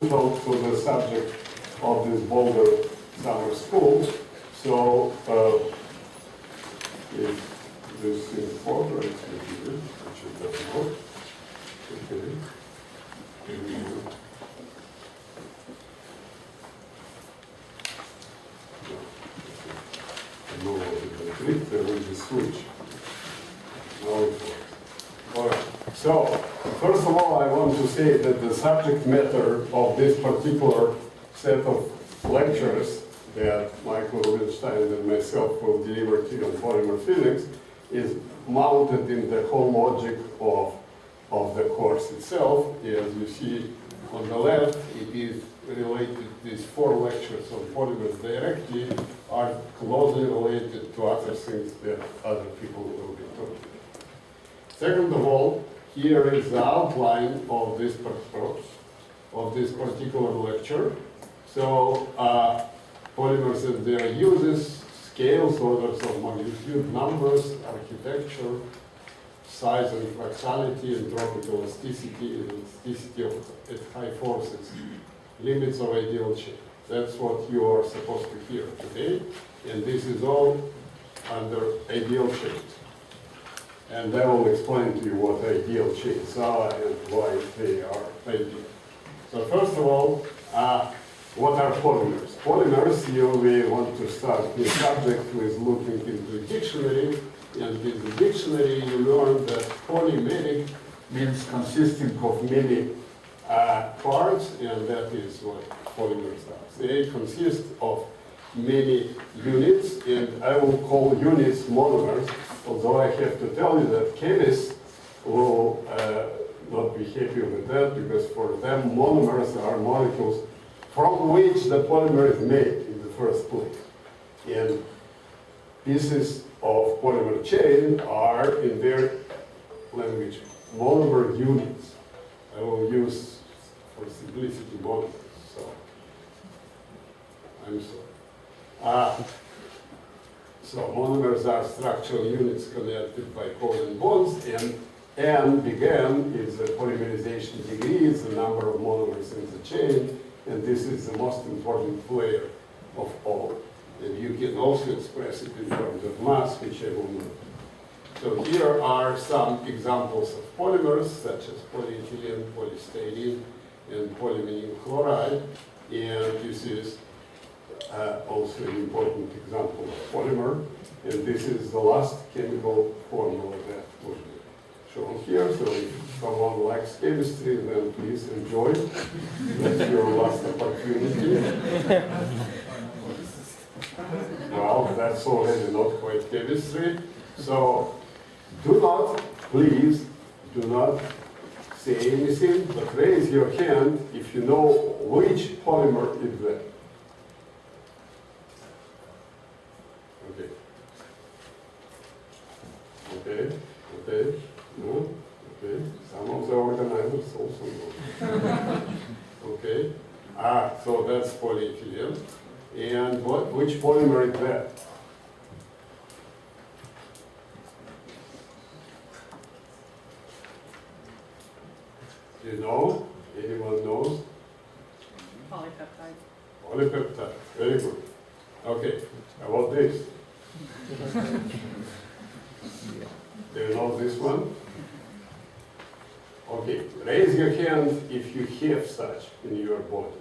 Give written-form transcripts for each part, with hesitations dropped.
to the subject of this Boulder summer school. So if this incorporates here, which it does not, okay. I know what it will click, there will be switch. Now it works. All right. So, first of all, I want to say that the subject matter of this particular set of lectures that Michael Rubinstein and myself will deliver to you on polymer physics is mounted in the whole logic of the course itself. As you see on the left, it is related, these 4 lectures on polymers directly are closely related to other things that other people will be talking about. Second of all, here is the outline of this particular lecture. So, polymers and their uses, scales, orders of magnitude, numbers, architecture, size and fractality, entropic elasticity, at high forces, limits of ideal chain. That's what you are supposed to hear today. And this is all under ideal chains. And I will explain to you what ideal chains are and why they are ideal. So first of all, what are polymers? Polymers, we want to start the subject with looking into the dictionary. And in the dictionary, you learn that polymeric means consisting of many parts, and that is what polymers are. They consist of many units, and I will call units monomers, although I have to tell you that chemists will not be happy with that, because for them monomers are molecules from which the polymer is made in the first place. And pieces of polymer chain are, in their language, monomer units. I will use, for simplicity, monomers. So, I'm sorry. So monomers are structural units connected by covalent bonds, and began is the polymerization degree, it's the number of monomers in the chain, and this is the most important player of all. And you can also express it in terms of mass, which I will not. So here are some examples of polymers, such as polyethylene, polystyrene, and polyvinyl chloride, and this is also an important example of polymer, and this is the last chemical formula that will be shown here. So if someone likes chemistry, then please enjoy. That's your last opportunity. Well, that's already not quite chemistry. So do not, please, do not say anything, but raise your hand if you know which polymer is that. Okay, okay, no, okay, some of the organizers also know. Okay, so that's polyethylene. And which polymer is that? Do you know? Anyone knows? Polypeptide. Polypeptide, very good. Okay, how about this? Do you know this one? Okay, raise your hand if you have such in your body.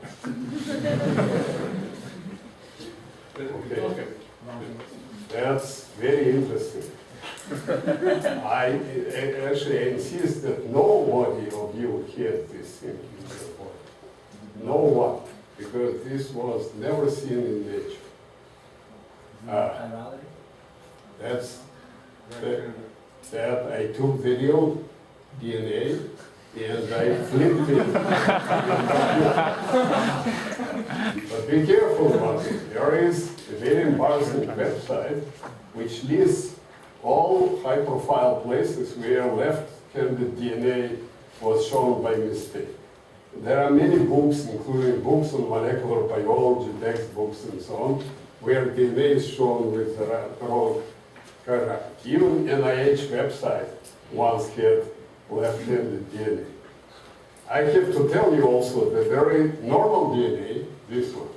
Okay, that's very interesting. I actually insist that nobody of you has this thing in your body. No one, because this was never seen in nature. That's that I took the real DNA and I flipped it. But be careful about it. There is a very embarrassing website which lists all high-profile places where left-handed DNA was shown by mistake. There are many books, including books on molecular biology, textbooks, and so on, where DNA is shown with the wrong character. Even NIH website once had left-handed DNA. I have to tell you also that very normal DNA, this one,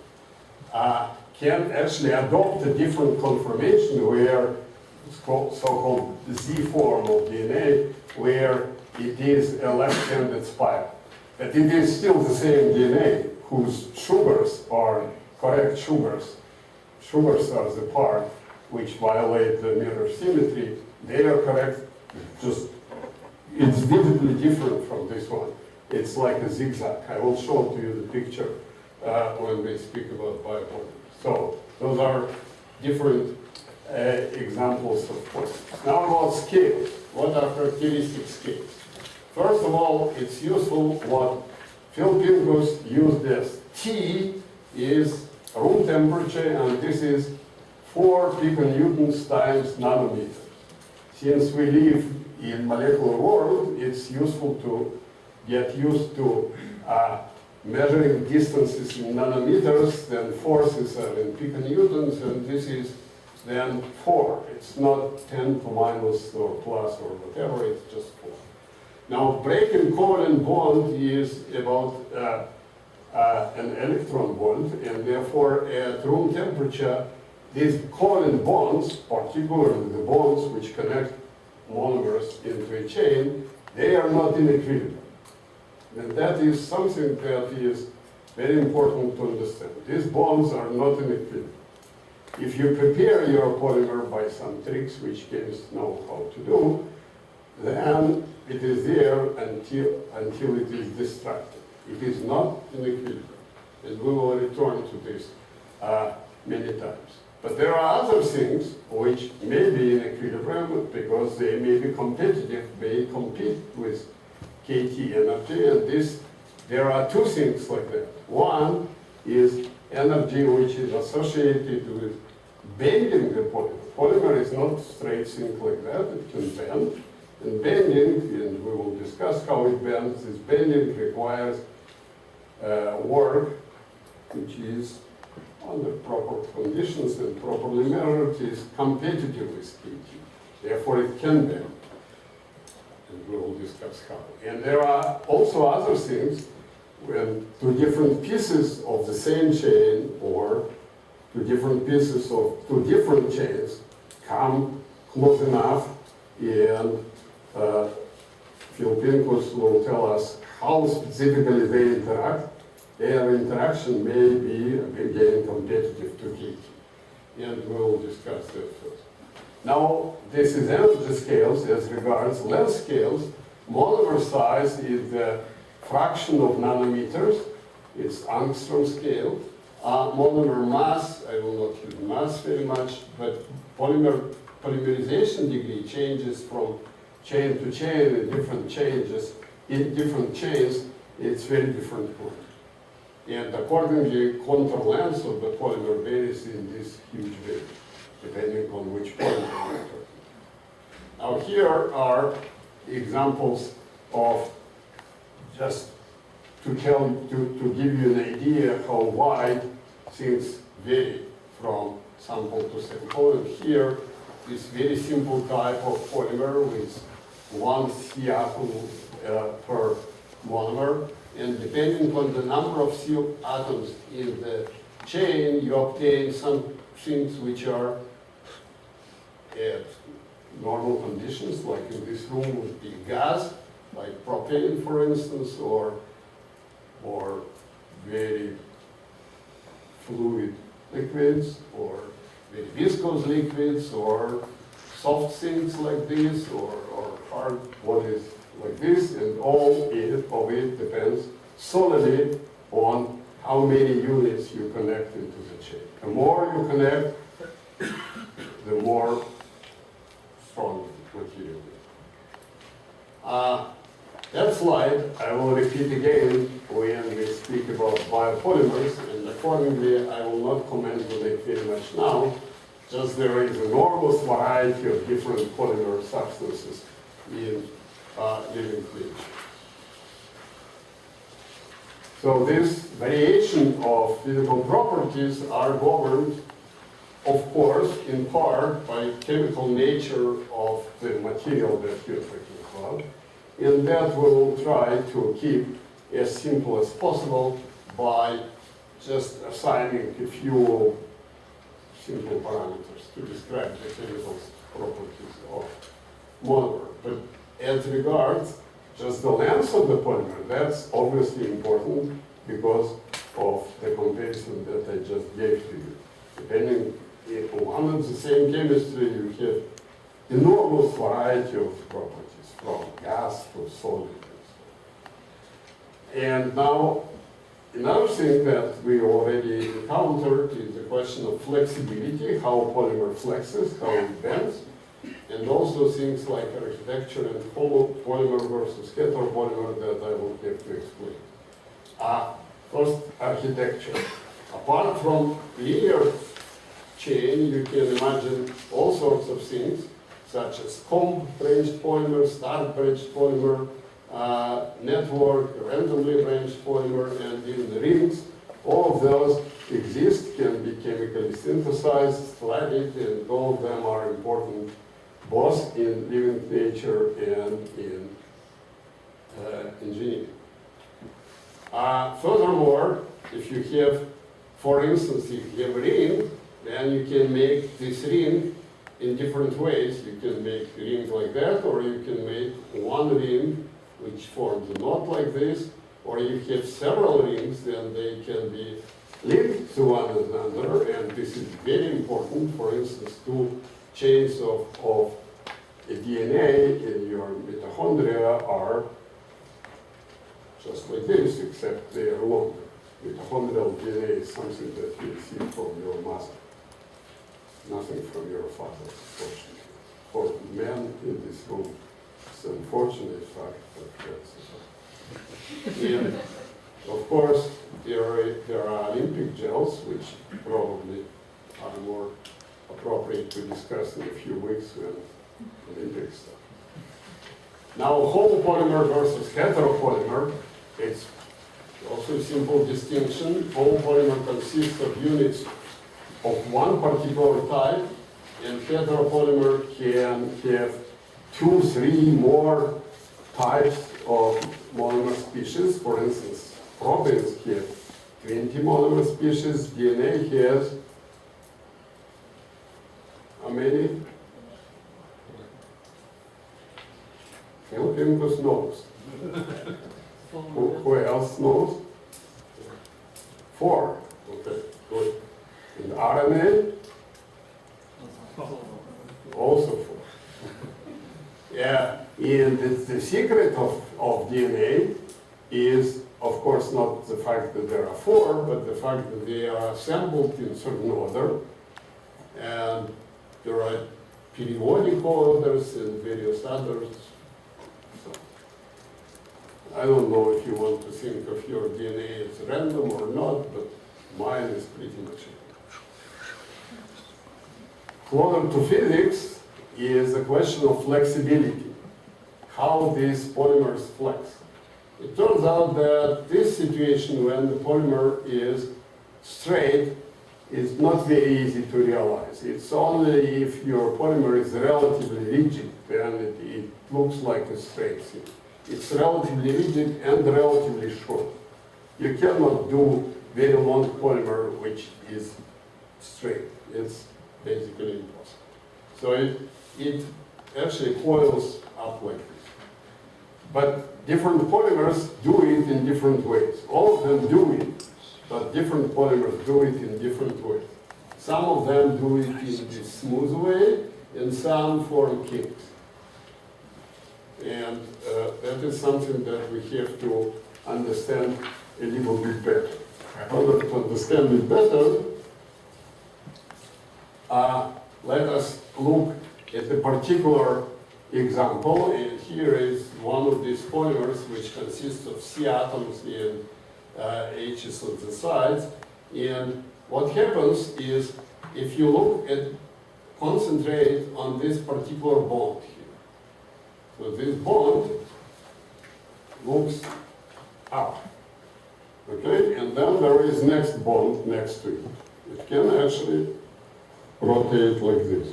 can actually adopt a different conformation where it's called so-called Z form of DNA, where it is a left-handed spiral. But it is still the same DNA whose sugars are correct sugars. Sugars are the part which violate the mirror symmetry. They are correct, just it's visibly different from this one. It's like a zigzag. I will show to you the picture when we speak about biopolymers. So those are different examples of polymers. Now about scales. What are characteristic scales? First of all, it's useful what Phil Pincus used as T is room temperature, and this is 4 piconewtons times nanometers. Since we live in molecular world, it's useful to get used to measuring distances in nanometers, then forces are in piconewtons, and this is then 4. It's not 10 to minus or plus or whatever, it's just 4. Now, breaking covalent bond is about an electron bond, and therefore at room temperature, these covalent bonds, particularly the bonds which connect monomers into a chain, they are not in equilibrium. And that is something that is very important to understand. These bonds are not in equilibrium. If you prepare your polymer by some tricks which chemists know how to do, then it is there until it is destructed. It is not in equilibrium. And we will return to this many times. But there are other things which may be in equilibrium because they may be competitive, may compete with KT energy, and there are 2 things like that. One is energy which is associated with bending the polymer. Polymer is not straight thing like that, it can bend. And bending, and we will discuss how it bends, this bending requires work which is under proper conditions and properly measured is competitive with KT. Therefore it can bend. And we will discuss how. And there are also other things when 2 different pieces of the same chain or 2 different pieces of 2 different chains come close enough, and Phil Pincus will tell us how specifically they interact. Their interaction may be, again, competitive to KT. And we will discuss that first. Now, this is energy scales as regards length scales. Monomer size is the fraction of nanometers. It's angstrom scale. Monomer mass, I will not use mass very much, but polymerization degree changes from chain to chain in different changes. In different chains, it's very different point. And accordingly, contour length of the polymer varies in this huge way, depending on which polymer we're talking. Now here are examples of, just to give you an idea how wide things vary from sample to sample. And here, this very simple type of polymer with 1 C atom per monomer. And depending on the number of C atoms in the chain, you obtain some things which are at normal conditions, like in this room would be gas, like propane, for instance, or very fluid liquids, or very viscous liquids, or soft things like this, or hard bodies like this, and all of it depends solely on how many units you connect into the chain. The more you connect, the more strong the material is. That slide I will repeat again when we speak about biopolymers, and accordingly I will not comment on it very much now, just there is an enormous variety of different polymer substances in living creation. So this variation of physical properties are governed, of course, in part by chemical nature of the material that you're talking about, and that will try to keep as simple as possible by just assigning a few simple parameters to describe the chemical properties of monomer. But as regards just the length of the polymer, that's obviously important because of the comparison that I just gave to you. Depending on one and the same chemistry, you have enormous variety of properties, from gas to solid. And now, another thing that we already encountered is the question of flexibility, how polymer flexes, how it bends, and also things like architecture and polymer versus heteropolymer that I will have to explain. First, architecture. Apart from linear chain, you can imagine all sorts of things, such as comb-branched polymer, star-branched polymer, network, randomly branched polymer, and even rings. All of those exist, can be chemically synthesized, studied, and all of them are important both in living nature and in engineering. Furthermore, if you have, for instance, if you have a ring, then you can make this ring in different ways. You can make a ring like that, or you can make one ring which forms a knot like this, or you have several rings, then they can be linked to one another, and this is very important. For instance, two chains of a DNA in your mitochondria are just like this, except they are longer. Mitochondrial DNA is something that you see from your mother, nothing from your father, unfortunately. For men in this room, it's an unfortunate fact, but that's a fact. And of course, there are Olympic gels, which probably are more appropriate to discuss in a few weeks when Olympic stuff. Now, homopolymer versus heteropolymer, it's also a simple distinction. Homopolymer consists of units of one particular type, and heteropolymer can have 2, 3 more types of monomer species. For instance, proteins have 20 monomer species. DNA has how many? Chemicals knows. Who else knows? 4. Okay, good. And RNA? Also 4. Yeah, and the secret of DNA is, of course, not the fact that there are 4, but the fact that they are assembled in certain order. And there are periodic orders and various others. So, I don't know if you want to think of your DNA as random or not, but mine is pretty much it. Closer to physics is a question of flexibility, how these polymers flex. It turns out that this situation, when the polymer is straight, is not very easy to realize. It's only if your polymer is relatively rigid, then it looks like a straight thing. It's relatively rigid and relatively short. You cannot do very long polymer which is straight. It's basically impossible. So it actually coils up like this. But different polymers do it in different ways. All of them do it, but different polymers do it in different ways. Some of them do it in this smooth way, and some form kinks. And that is something that we have to understand a little bit better. In order to understand it better, let us look at a particular example. And here is one of these polymers, which consists of C atoms and H's on the sides. And what happens is, if you look at, concentrate on this particular bond here. So this bond looks up. Okay, and then there is next bond next to it. It can actually rotate like this.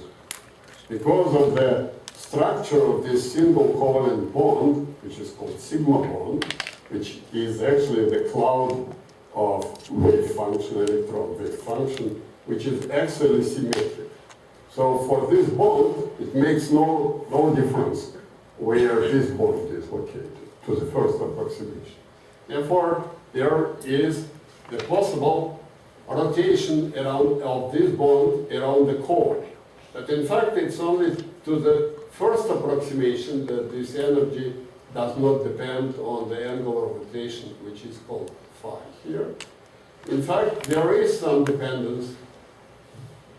Because of the structure of this single covalent bond, which is called sigma bond, which is actually the cloud of wave function, electron wave function, which is axially symmetric. So for this bond, it makes no difference where this bond is located to the first approximation. Therefore, there is the possible rotation of this bond around the core. But in fact, it's only to the first approximation that this energy does not depend on the angular rotation, which is called phi here. In fact, there is some dependence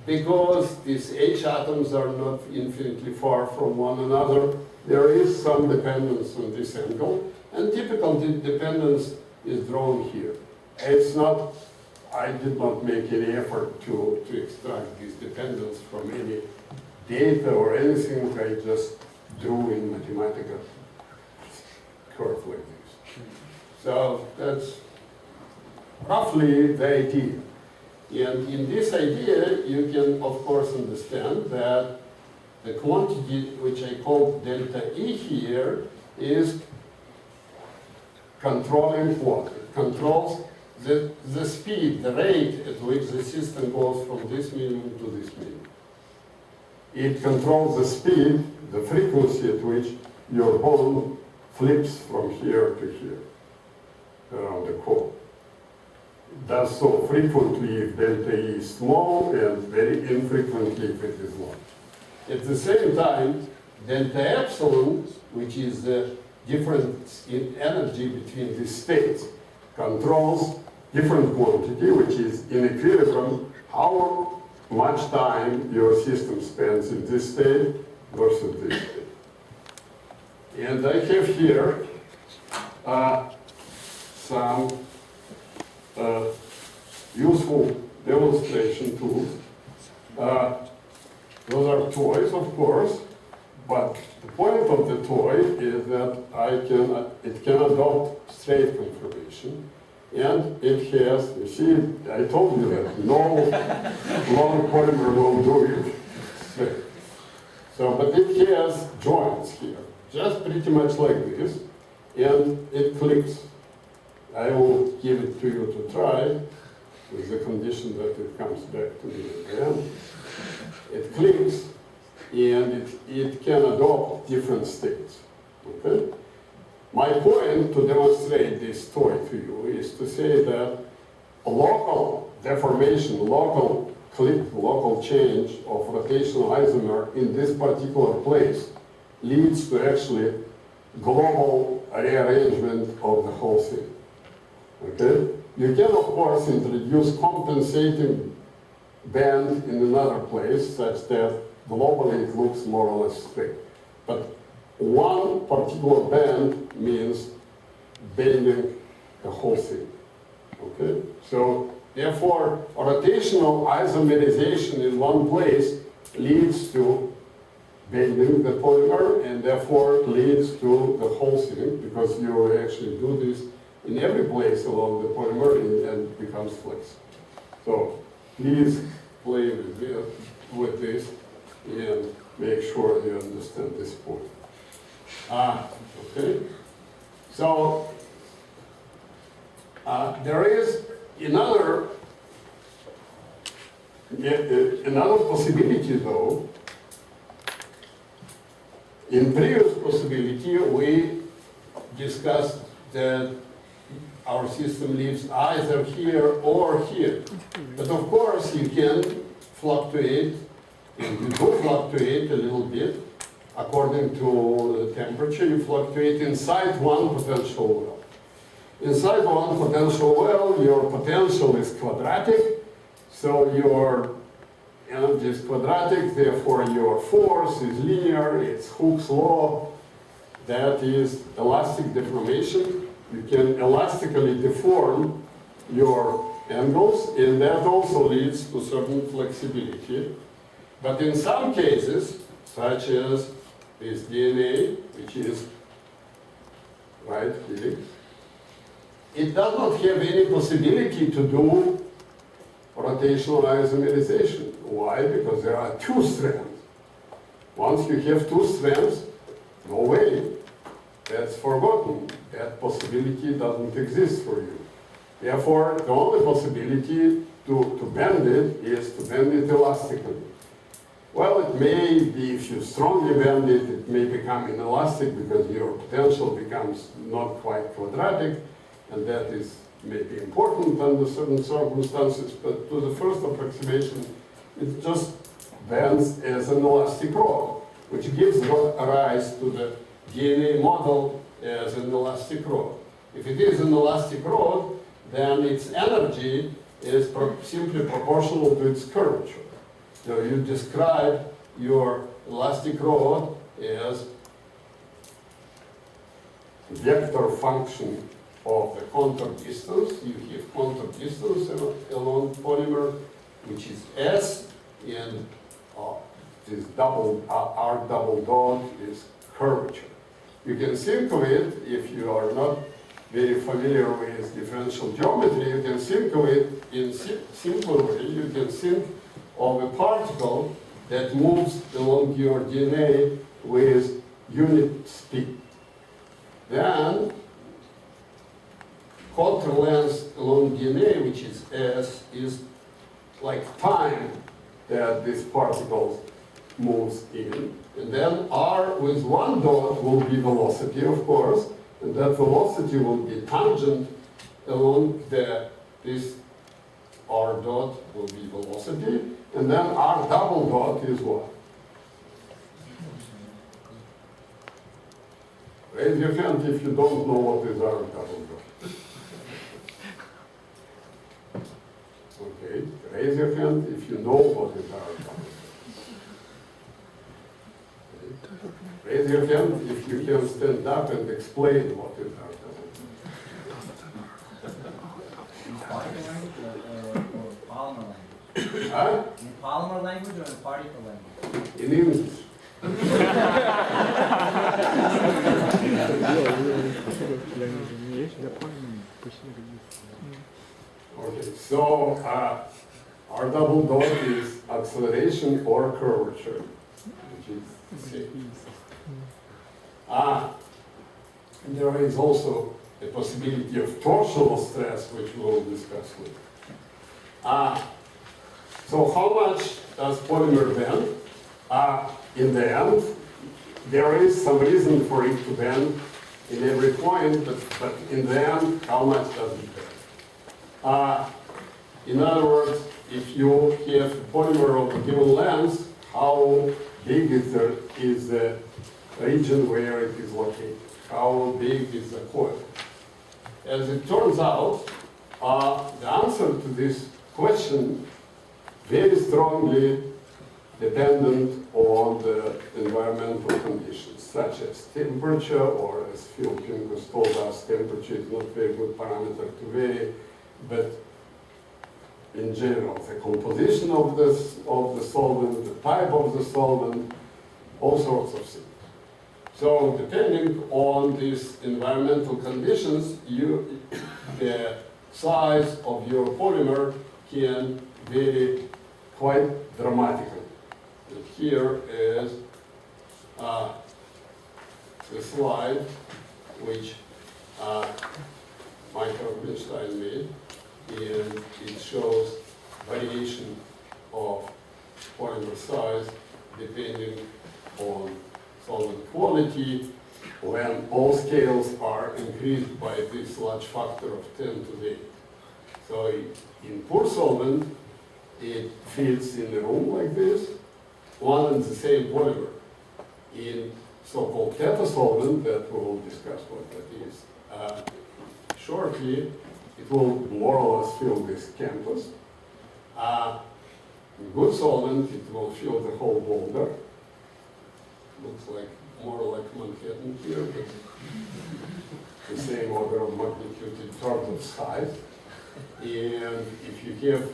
because these H atoms are not infinitely far from one another. There is some dependence on this angle, and typical dependence is drawn here. It's not, I did not make any effort to extract this dependence from any data or anything. I just drew in mathematical curve like this. So that's roughly the idea. And in this idea, you can, of course, understand that the quantity, which I call delta E here, is controlling what? It controls the speed, the rate at which the system goes from this minimum to this minimum. It controls the speed, the frequency at which your bond flips from here to here around the core. It does so frequently if delta E is small and very infrequently if it is large. At the same time, delta epsilon, which is the difference in energy between these states, controls different quantity, which is in equilibrium, how much time your system spends in this state versus this state. And I have here some useful demonstration tools. Those are toys, of course, but the point of the toy is that it can adopt straight conformation, and it has, you see, I told you that no long polymer will do it straight. So, but it has joints here, just pretty much like this, and it clicks. I will give it to you to try, with the condition that it comes back to me again. It clicks, and it can adopt different states, okay? My point to demonstrate this toy to you is to say that a local deformation, local click, local change of rotational isomer in this particular place leads to actually global rearrangement of the whole thing, okay? You can, of course, introduce compensating band in another place such that globally it looks more or less straight. But one particular band means bending the whole thing, okay? So, therefore, rotational isomerization in one place leads to bending the polymer, and therefore leads to the whole thing, because you actually do this in every place along the polymer and it becomes flexible. So please play with this and make sure you understand this point. Okay. So there is another possibility, though. In previous possibility, we discussed that our system lives either here or here. But of course, you can fluctuate, and you do fluctuate a little bit. According to the temperature, you fluctuate inside one potential well. Inside one potential well, your potential is quadratic, so your energy is quadratic, therefore your force is linear, it's Hooke's law. That is elastic deformation. You can elastically deform your angles, and that also leads to certain flexibility. But in some cases, such as this DNA, which is right here, it does not have any possibility to do rotational isomerization. Why? Because there are two strands. Once you have two strands, no way. that's forgotten. That possibility doesn't exist for you. Therefore, the only possibility to bend it is to bend it elastically. Well, it may be, if you strongly bend it, it may become inelastic because your potential becomes not quite quadratic, and that is maybe important under certain circumstances, but to the first approximation, it just bends as an elastic rod, which gives rise to the DNA model as an elastic rod. If it is an elastic rod, then its energy is simply proportional to its curvature. So you describe your elastic rod as vector function of the contour distance. You have contour distance along polymer, which is S, and this R double dot is curvature. You can think of it, if you are not very familiar with differential geometry, you can think of it in simple way. You can think of a particle that moves along your DNA with unit speed. Then, contour length along DNA, which is S, is like time that this particle moves in. And then R with one dot will be velocity, of course, and that velocity will be tangent along this R dot will be velocity, and then R double dot is what? Raise your hand if you don't know what is R double dot. Okay, raise your hand if you know what is R double dot. Okay. Raise your hand if you can stand up and explain what is R double dot. Or polymer language? Huh? In polymer language or in particle language? In English. Okay, so R double dot is acceleration or curvature, which is C. And there is also a possibility of torsional stress, which we will discuss later. So how much does polymer bend? In the end, there is some reason for it to bend in every point, but in the end, how much does it bend? In other words, if you have a polymer of a given length, how big is the region where it is located? How big is the coil? As it turns out, the answer to this question very strongly dependent on the environmental conditions, such as temperature, or as Phil Pinkus told us, temperature is not a very good parameter to vary, but in general, the composition of the solvent, the type of the solvent, all sorts of things. So depending on these environmental conditions, the size of your polymer can vary quite dramatically. And here is the slide which Michael Rubinstein made, and it shows variation of polymer size depending on solvent quality when all scales are increased by this large factor of 10 to the 8. So in poor solvent, it fits in a room like this, one and the same polymer. In so-called theta solvent, that we will discuss what that is shortly, it will more or less fill this canvas. In good solvent, it will fill the whole boulder. Looks like more like Manhattan here, but the same order of magnitude in terms of size. And if you have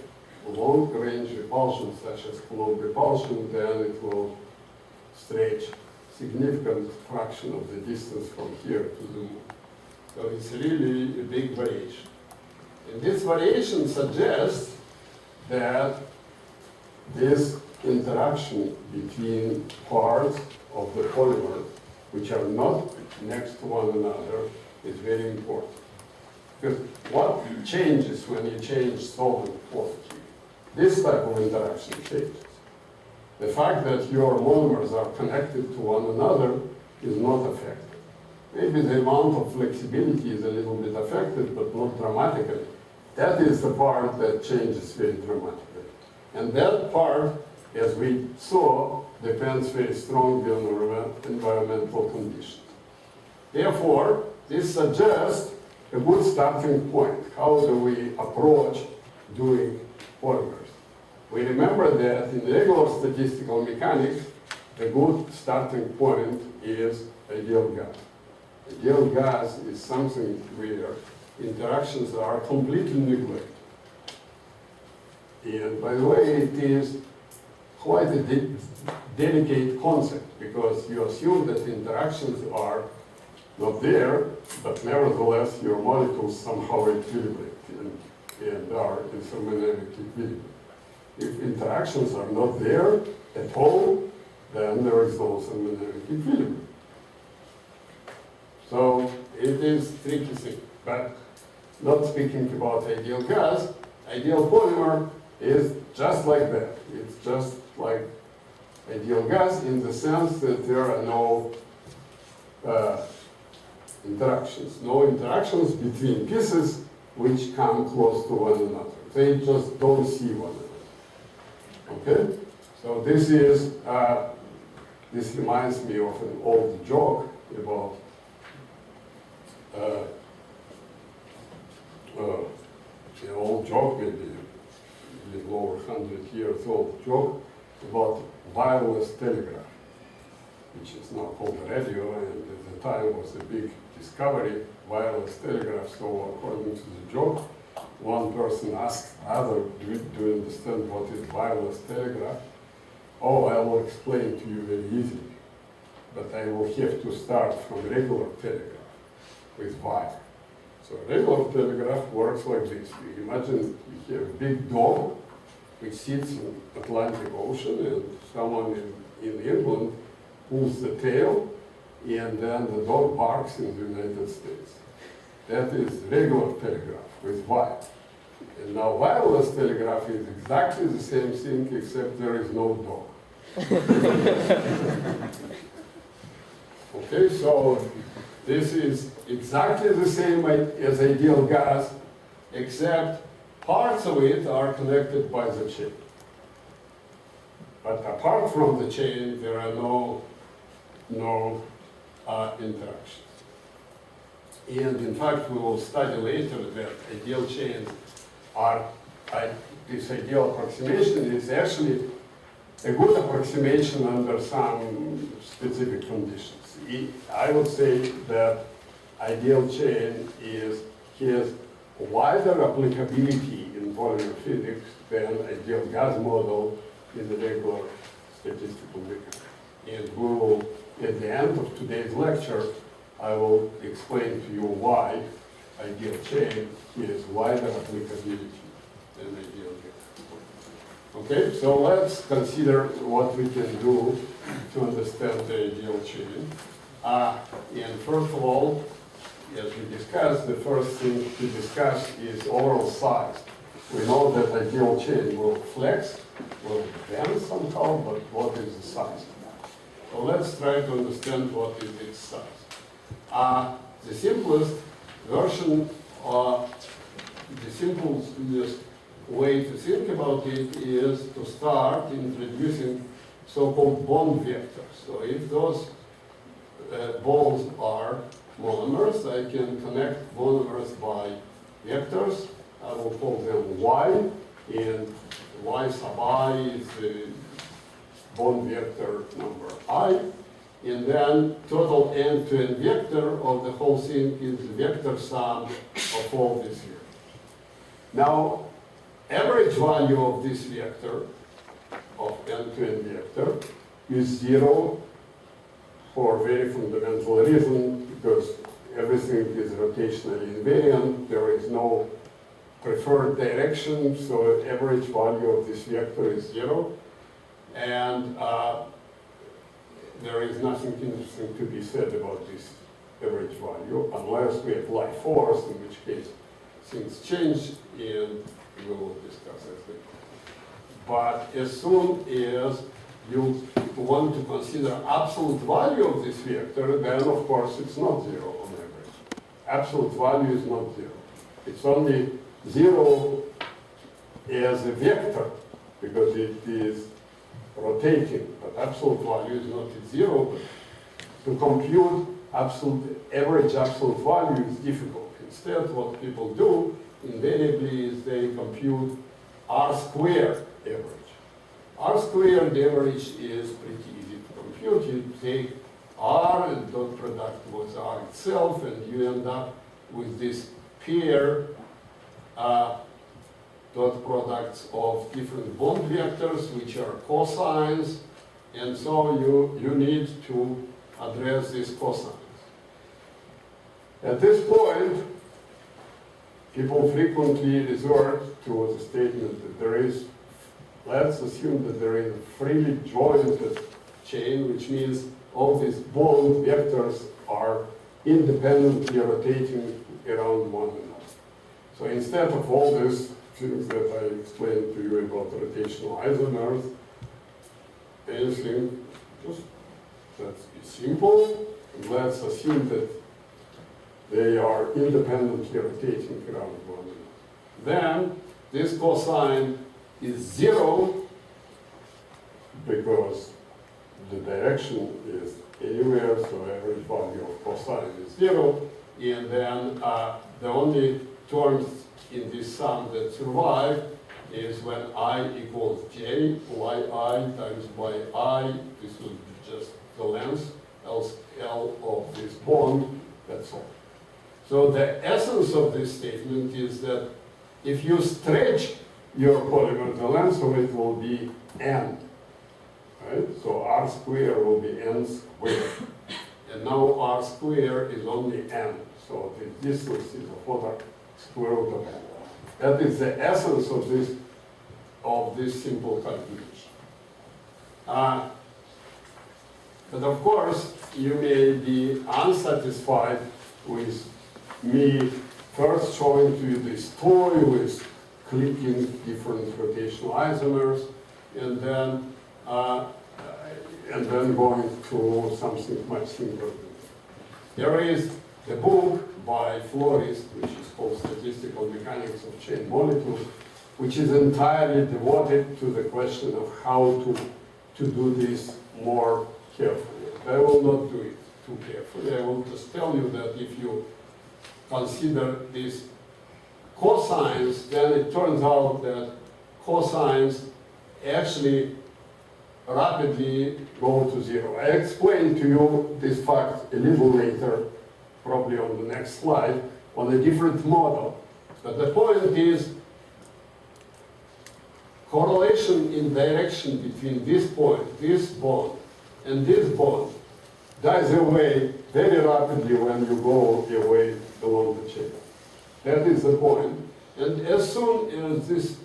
long-range repulsion, such as Coulomb repulsion, then it will stretch significant fraction of the distance from here to the moon. So it's really a big variation. And this variation suggests that this interaction between parts of the polymer which are not next to one another, is very important. Because what changes when you change solvent quantity? This type of interaction changes. The fact that your monomers are connected to one another is not affected. Maybe the amount of flexibility is a little bit affected, but not dramatically. That is the part that changes very dramatically. And that part, as we saw, depends very strongly on environmental conditions. Therefore, this suggests a good starting point. How do we approach doing polymers? We remember that in regular statistical mechanics, the good starting point is ideal gas. Ideal gas is something where interactions are completely neglected. And by the way, it is quite a delicate concept because you assume that interactions are not there, but nevertheless your molecules somehow equilibrate and are in thermodynamic equilibrium. If interactions are not there at all, then there is no thermodynamic equilibrium. So it is a tricky thing, but not speaking about ideal gas, ideal polymer is just like that. It's just like ideal gas in the sense that there are no interactions between pieces which come close to one another. They just don't see one another. Okay? So this is, this reminds me of an old joke about an old joke, maybe a little over 100 years old joke about wireless telegraph, which is now called radio, and at the time was a big discovery, wireless telegraph. So according to the joke, one person asked other, do you understand what is wireless telegraph? Oh, I will explain to you very easily, but I will have to start from regular telegraph with wire. So regular telegraph works like this. You imagine you have a big dog which sits in the Atlantic Ocean and someone in England pulls the tail and then the dog barks in the United States. That is regular telegraph with wire. And now wireless telegraph is exactly the same thing except there is no dog. Okay, so this is exactly the same as ideal gas, except parts of it are connected by the chain. But apart from the chain, there are no interactions. And in fact, we will study later that ideal chains are, this ideal approximation is actually a good approximation under some specific conditions. I would say that ideal chain has wider applicability in polymer physics than ideal gas model in the regular statistical mechanics. And we will, at the end of today's lecture, I will explain to you why ideal chain has wider applicability than ideal gas. Okay, so let's consider what we can do to understand the ideal chain. And first of all, as we discussed, the first thing to discuss is overall size. We know that ideal chain will flex, will bend somehow, but what is the size? So let's try to understand what is its size. The simplest version, the simplest way to think about it is to start introducing so-called bond vectors. So if those bonds are monomers, I can connect monomers by vectors. I will call them Y, and Y sub I is the bond vector number I. And then total end-to-end vector of the whole thing is the vector sum of all this here. Now, average value of this vector, of end-to-end vector, is 0 for a very fundamental reason, because everything is rotationally invariant. There is no preferred direction, so average value of this vector is 0. And there is nothing interesting to be said about this average value unless we apply force, in which case things change, and we will discuss that later. But as soon as you want to consider absolute value of this vector, then of course it's not zero on average. Absolute value is not zero. It's only zero as a vector because it is rotating, but absolute value is not at zero. But to compute average absolute value is difficult. Instead, what people do invariably is they compute R squared average. R squared average is pretty easy to compute. You take R and dot product with R itself, and you end up with this pair dot products of different bond vectors, which are cosines, and so you need to address these cosines. At this point, people frequently resort to the statement that there is, let's assume that there is a freely jointed chain, which means all these bond vectors are independently rotating around one another. So instead of all these things that I explained to you about rotational isomers, anything, just let's be simple, and let's assume that they are independently rotating around one another. Then this cosine is zero because the direction is anywhere, so average value of cosine is zero, and then the only terms in this sum that survive is when I equals j, yi times yi, this will be just the length, L of this bond, that's all. So the essence of this statement is that if you stretch your polymer, the length of it will be n, right? So r squared will be n squared. And now r squared is only n, so the distance is a product square root of n. That is the essence of this simple calculation. But of course, you may be unsatisfied with me first showing to you this toy with clicking different rotational isomers, and then going to something much simpler. There is the book by Flores, which is called Statistical Mechanics of Chain Molecules, which is entirely devoted to the question of how to do this more carefully. I will not do it too carefully. I will just tell you that if you consider these cosines, then it turns out that cosines actually rapidly go to zero. I explained to you this fact a little later, probably on the next slide, on a different model. But the point is, correlation in direction between this point, this bond, and this bond dies away very rapidly when you go away along the chain. That is the point. And as soon as this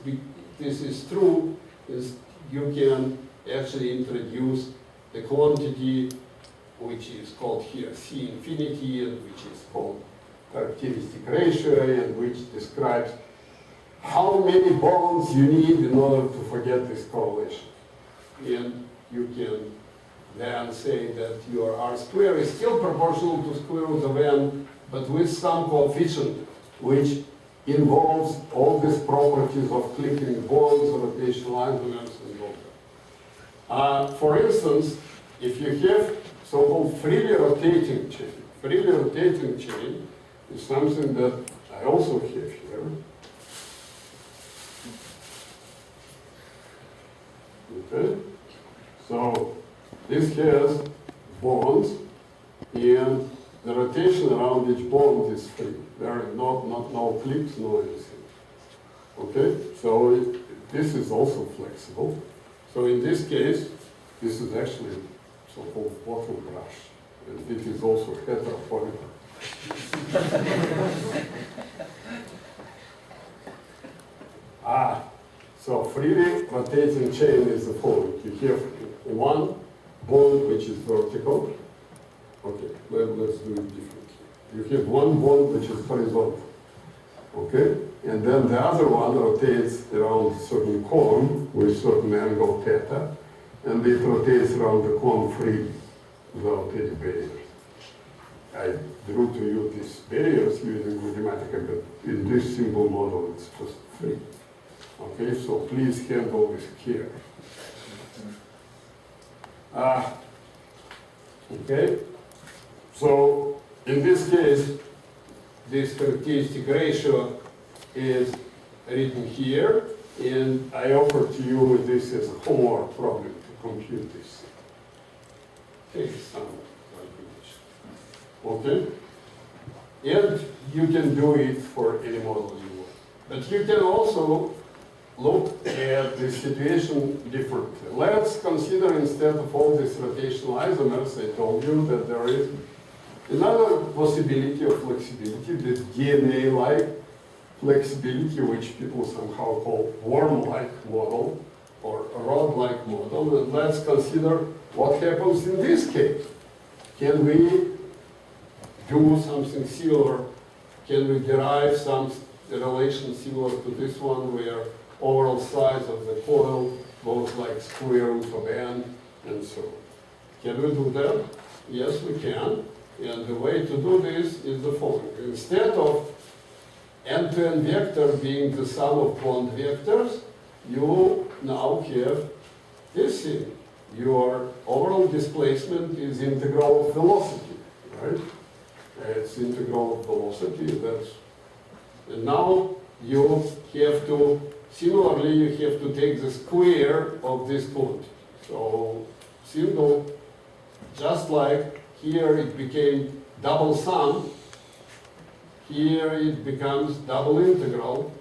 is true, you can actually introduce the quantity which is called here C infinity, and which is called characteristic ratio, and which describes how many bonds you need in order to forget this correlation. And you can then say that your R squared is still proportional to square root of n, but with some coefficient which involves all these properties of clicking bonds, rotational isomers, and all that. For instance, if you have so-called freely rotating chain is something that I also have here. Okay, so this has bonds, and the rotation around each bond is free. There are no clicks, no anything. Okay, so this is also flexible. So in this case, this is actually so-called bottle brush, and it is also heteropolymer. So freely rotating chain is the following. You have one bond which is vertical. Okay, let's do it differently. You have one bond which is horizontal. Okay? And then the other one rotates around a certain cone with certain angle theta, and it rotates around the cone freely without any barriers. I drew to you these barriers using Mathematica, but in this simple model it's just free. Okay, so please handle with care. Okay, so in this case, this characteristic ratio is written here, and I offer to you this as a homework problem to compute this. Take some calculation. Okay? And you can do it for any model you want. But you can also look at the situation differently. Let's consider, instead of all these rotational isomers, I told you that there is another possibility of flexibility, this DNA-like flexibility, which people somehow call worm-like model or rod-like model. And let's consider what happens in this case. Can we do something similar? Can we derive some relation similar to this one, where overall size of the coil goes like square root of n, and so on? Can we do that? Yes, we can. And the way to do this is the following. Instead of n-to-n vector being the sum of bond vectors, you now have this thing. Your overall displacement is integral of velocity, right? It's integral of velocity, and now you have to, similarly, you have to take the square of this quantity. So, simple, just like here it became double sum, here it becomes double integral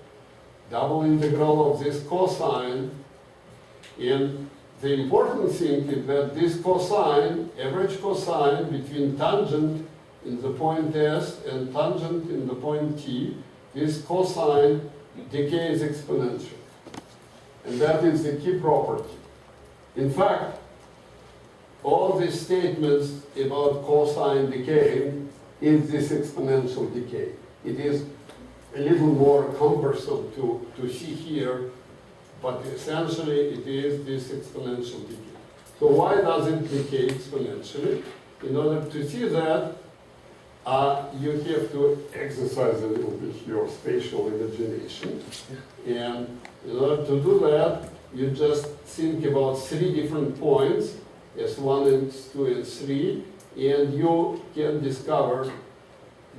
of this cosine, and the important thing is that this cosine, average cosine between tangent in the point S and tangent in the point T, this cosine decays exponentially. And that is the key property. In fact, all these statements about cosine decaying is this exponential decay. It is a little more cumbersome to see here, but essentially it is this exponential decay. So why does it decay exponentially? In order to see that, you have to exercise a little bit your spatial imagination. And in order to do that, you just think about 3 different points, S1, S2, and 3, and you can discover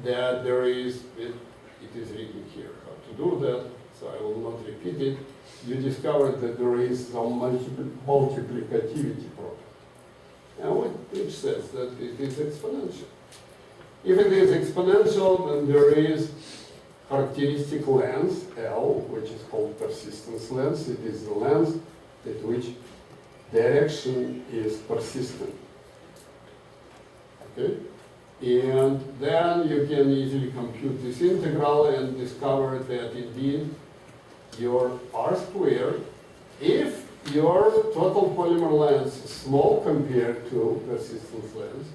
that there is, it is written here how to do that, so I will not repeat it. You discover that there is some multiplicativity property, which says that it is exponential. If it is exponential, then there is characteristic length, L, which is called persistence length. It is the length at which direction is persistent. Okay? And then you can easily compute this integral and discover that indeed your R squared, if your total polymer length is small compared to persistence length,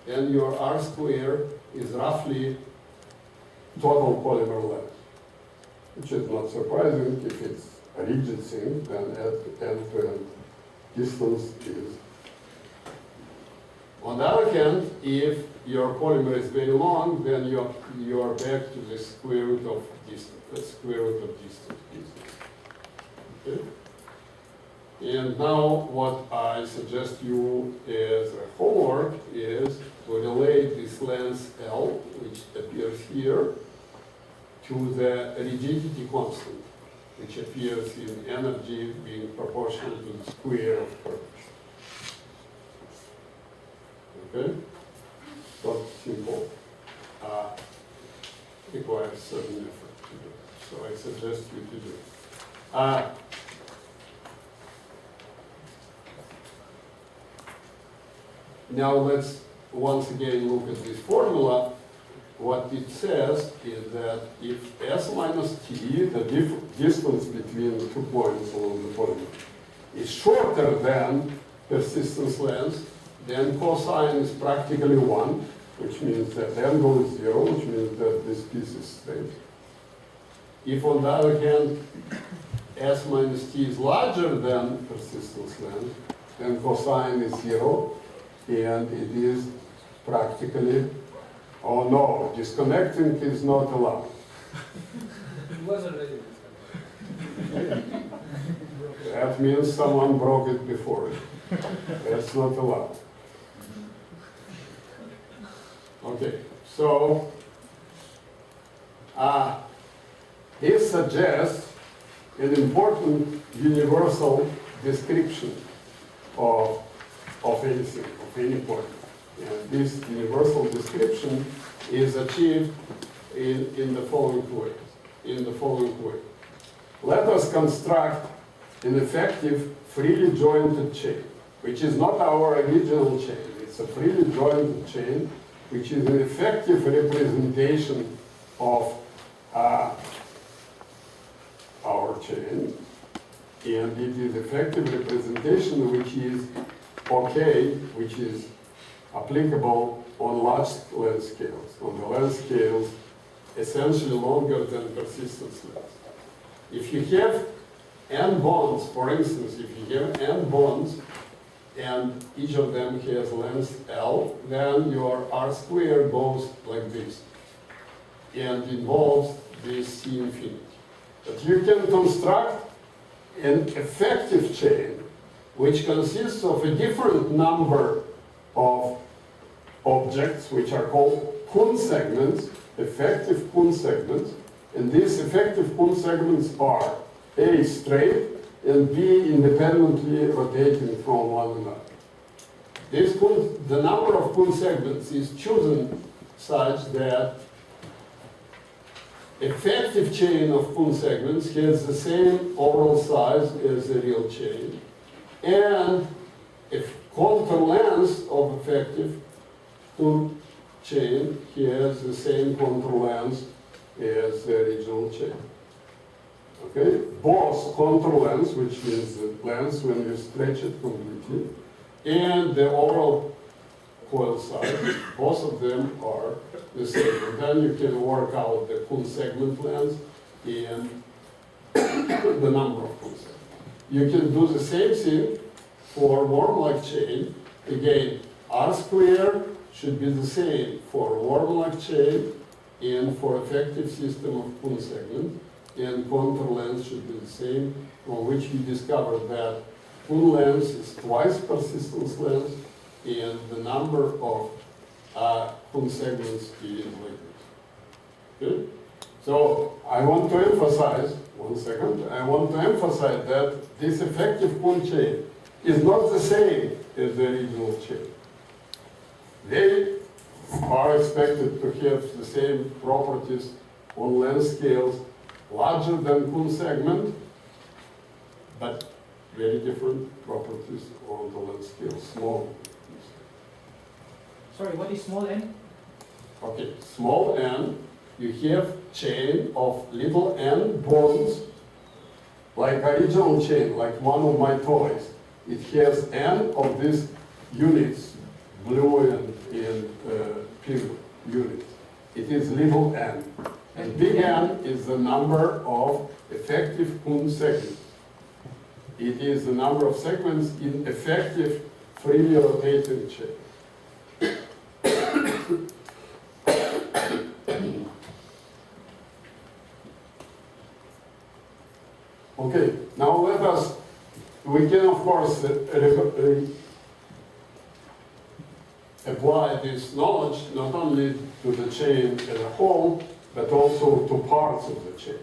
then your R squared is roughly total polymer length, which is not surprising. If it's a rigid thing, then end-to-end distance is. On the other hand, if your polymer is very long, then you are back to the square root of distance, Okay? And now what I suggest you as a homework is to relate this length L, which appears here, to the rigidity constant, which appears in energy being proportional to the square of curvature. Okay? Not simple. Requires certain effort to do it. So I suggest you to do it. Now let's once again look at this formula. What it says is that if S minus T, the distance between the 2 points along the polymer, is shorter than persistence length, then cosine is practically 1, which means that the angle is 0, which means that this piece is straight. If, on the other hand, S minus T is larger than persistence length, then cosine is 0, and it is practically, oh no, disconnecting is not allowed. It was already discussed. That means someone broke it before it. That's not allowed. Okay, so he suggests an important universal description of anything, of any point. And this universal description is achieved in the following way. Let us construct an effective freely jointed chain, which is not our original chain. It's a freely jointed chain, which is an effective representation of our chain, and it is effective representation which is okay, which is applicable on large length scales, on the length scales essentially longer than persistence length. If you have n bonds, for instance, if you have n bonds and each of them has length L, then your R squared goes like this and involves this C infinity. But you can construct an effective chain which consists of a different number of objects which are called Kuhn segments, effective Kuhn segments, and these effective Kuhn segments are A straight and B independently rotating from one another. The number of Kuhn segments is chosen such that effective chain of Kuhn segments has the same overall size as the real chain, and if contour length of effective Kuhn chain has the same contour length as the original chain. Okay? Both contour length, which means the length when you stretch it completely, and the overall coil size, both of them are the same. And then you can work out the Kuhn segment length and the number of Kuhn segments. You can do the same thing for worm-like chain. Again, R squared should be the same for worm-like chain and for effective system of Kuhn segment, and contour length should be the same, from which we discovered that Kuhn length is twice persistence length, and the number of Kuhn segments is like this. Okay? So I want to emphasize, one second, I want to emphasize that this effective Kuhn chain is not the same as the original chain. They are expected to have the same properties on length scales larger than Kuhn segment, but very different properties on the length scale small. Sorry, what is small n? Okay, small n, you have chain of little n bonds, like original chain, like one of my toys. It has n of these units, blue and pink units. It is little n. And big N is the number of effective Kuhn segments. It is the number of segments in effective freely rotating chain. Okay, now we can of course apply this knowledge not only to the chain as a whole, but also to parts of the chain.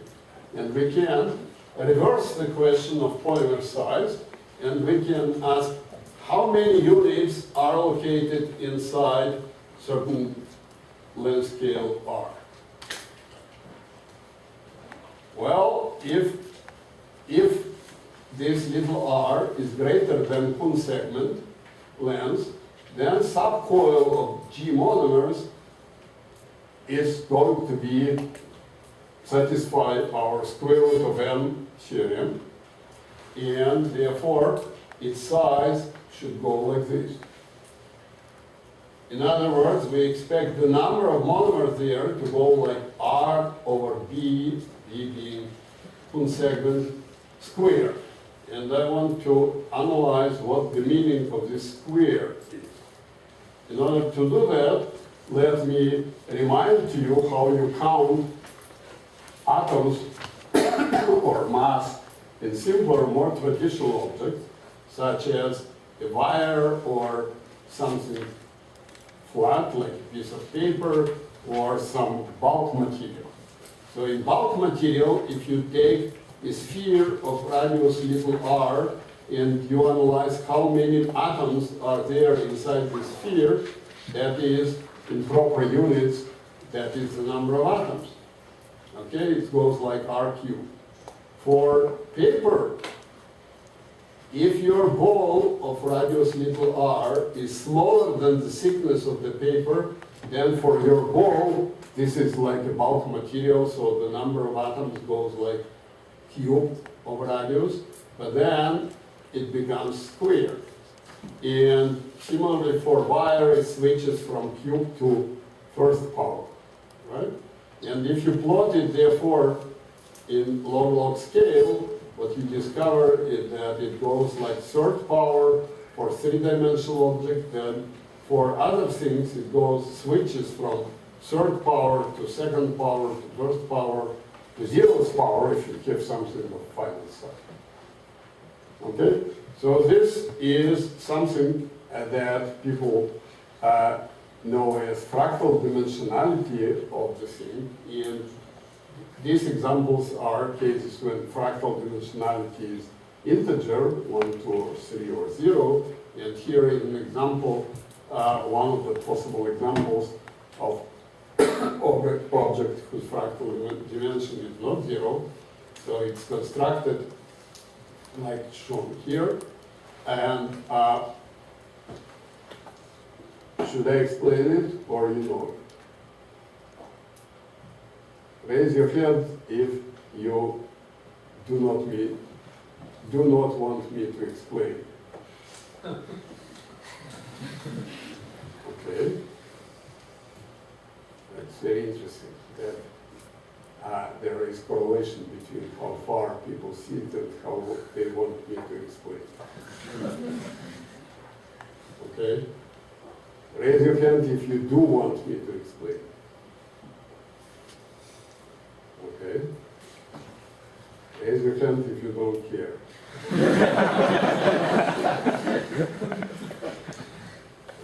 And we can reverse the question of polymer size, and we can ask how many units are located inside certain length scale R. Well, if this little r is greater than Kuhn segment length, then subcoil of G monomers is going to be satisfy our square root of n theorem, and therefore its size should go like this. In other words, we expect the number of monomers there to go like R over B, B being Kuhn segment square. And I want to analyze what the meaning of this square is. In order to do that, let me remind to you how you count atoms or mass in simpler, more traditional objects, such as a wire or something flat, like a piece of paper, or some bulk material. So in bulk material, if you take a sphere of radius little r and you analyze how many atoms are there inside the sphere, that is, in proper units, that is the number of atoms. Okay, it goes like r cubed. For paper, if your ball of radius little r is smaller than the thickness of the paper, then for your ball, this is like a bulk material, so the number of atoms goes like cubed of radius, but then it becomes square. And similarly for wire, it switches from cube to first power, right? And if you plot it, therefore, in log scale, what you discover is that it goes like third power for three-dimensional object, then for other things, it goes, switches from third power to second power to first power to zeroth power if you have something of finite size. Okay? So this is something that people know as fractal dimensionality of the thing. And these examples are cases when fractal dimensionality is integer, 1, 2, or 3, or 0. And here is an example, one of the possible examples of object whose fractal dimension is not 0. So it's constructed like shown here. And should I explain it, or you know it? Raise your hand if you do not want me to explain. Okay. That's very interesting that there is correlation between how far people see it and how they want me to explain. Okay? Raise your hand if you do want me to explain. Okay? Raise your hand if you don't care.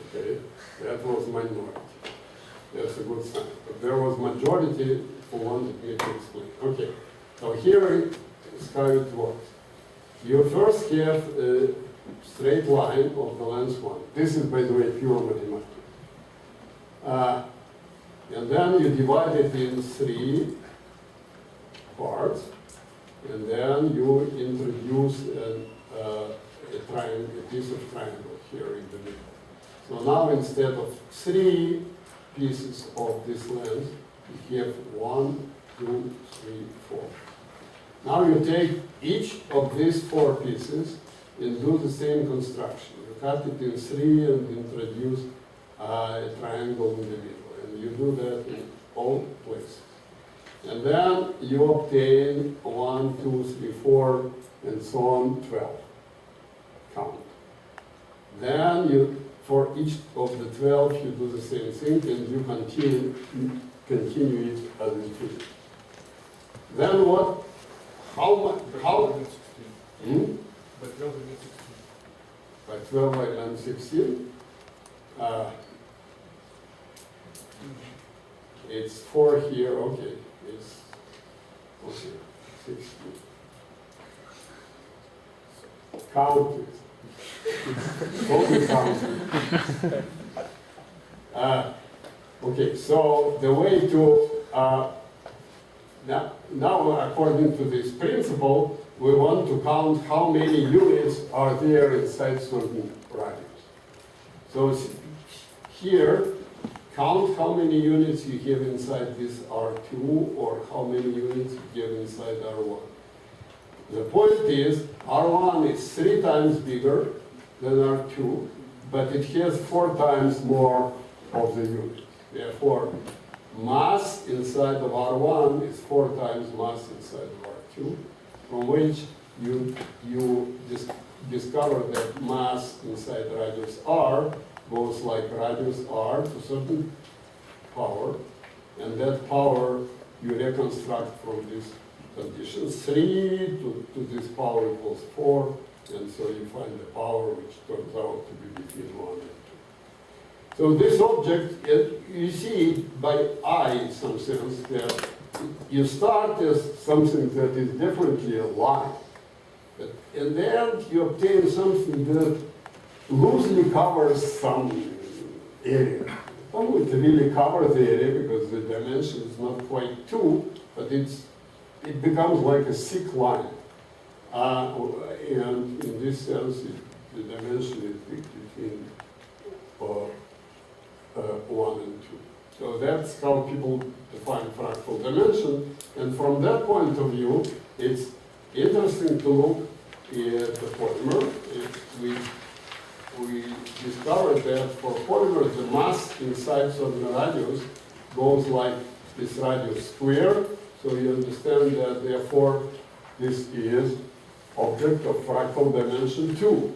Okay? That was minority. That's a good sign. But there was majority who wanted me to explain. Okay. So here is how it works. You first have a straight line of the length 1. This is, by the way, pure mathematics. And then you divide it in 3 parts, and then you introduce a triangle, a piece of triangle here in the middle. So now instead of 3 pieces of this length, you have 1, 2, 3, 4. Now you take each of these 4 pieces and do the same construction. You cut it in 3 and introduce a triangle in the middle. And you do that in all places. And then you obtain 1, 2, 3, 4, and so on, 12. Count. Then you, for each of the 12, you do the same thing, and you continue it as infinity. Then what? How much? How? By 12 we get 16. By 12 I learn 16. It's 4 here. Okay. It's okay. 16. Count it. Only count it. Okay. So the way to now, according to this principle, we want to count how many units are there inside certain radius. So here, count how many units you have inside this R2 or how many units you have inside R1. The point is, R1 is 3 times bigger than R2, but it has 4 times more of the unit. Therefore, mass inside of R1 is 4 times mass inside of R2, from which you discover that mass inside radius R goes like radius R to certain power, and that power you reconstruct from these conditions. 3 to this power equals 4, and so you find the power which turns out to be between 1 and 2. So this object, you see by eye in some sense that you start as something that is definitely a line, but in the end you obtain something that loosely covers some area. Well, it really covers the area because the dimension is not quite 2, but it becomes like a thick line. And in this sense, the dimension is between 1 and 2. So that's how people define fractal dimension. And from that point of view, it's interesting to look at the polymer. We discovered that for polymers, the mass inside certain radius goes like this radius square. So you understand that, therefore, this is object of fractal dimension 2.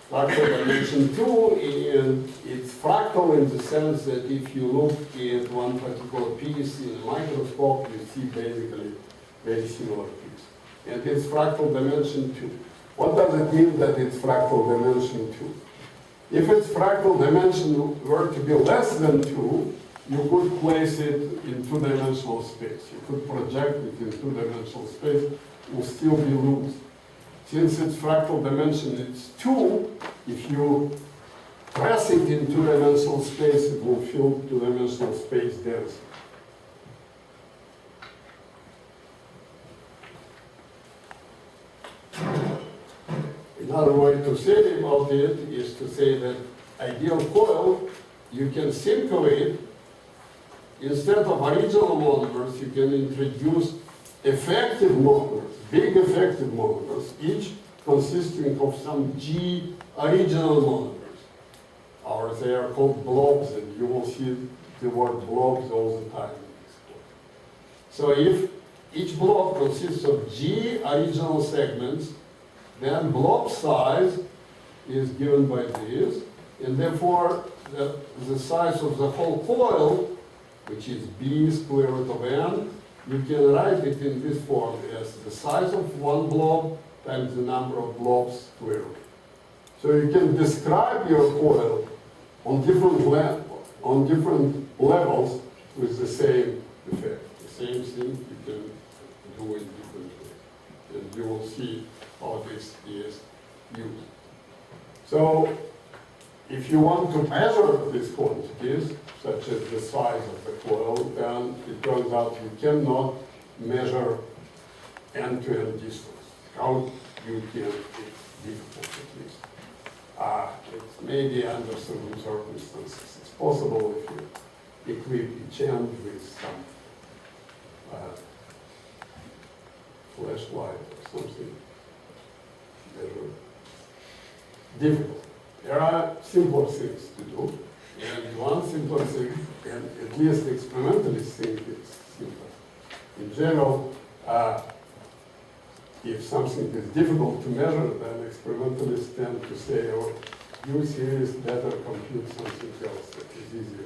Fractal dimension 2, and it's fractal in the sense that if you look at one particular piece in a microscope, you see basically very similar piece. And it's fractal dimension 2. What does it mean that it's fractal dimension 2? If its fractal dimension were to be less than 2, you could place it in two-dimensional space. You could project it in two-dimensional space, it will still be loose. Since its fractal dimension is 2, if you press it in two-dimensional space, it will fill two-dimensional space density. Another way to say about it is to say that ideal coil, you can think of it, instead of original monomers, you can introduce effective monomers, big effective monomers, each consisting of some G original monomers. Or they are called blobs, and you will see the word blobs all the time in this course. So if each blob consists of G original segments, then blob size is given by this, and therefore the size of the whole coil, which is B square root of N, you can write it in this form as the size of one blob times the number of blobs squared. So you can describe your coil on different levels with the same effect. The same thing you can do in different ways. And you will see how this is used. So if you want to measure these quantities, such as the size of the coil, then it turns out you cannot measure end-to-end distance. How you can, it's difficult at least. It's maybe under certain circumstances. It's possible if you equip each end with some flashlight or something. Measure. Difficult. There are simpler things to do, and one simpler thing, and at least experimentalists think it's simple. In general, if something is difficult to measure, then experimentalists tend to say, oh, use here is better, compute something else that is easier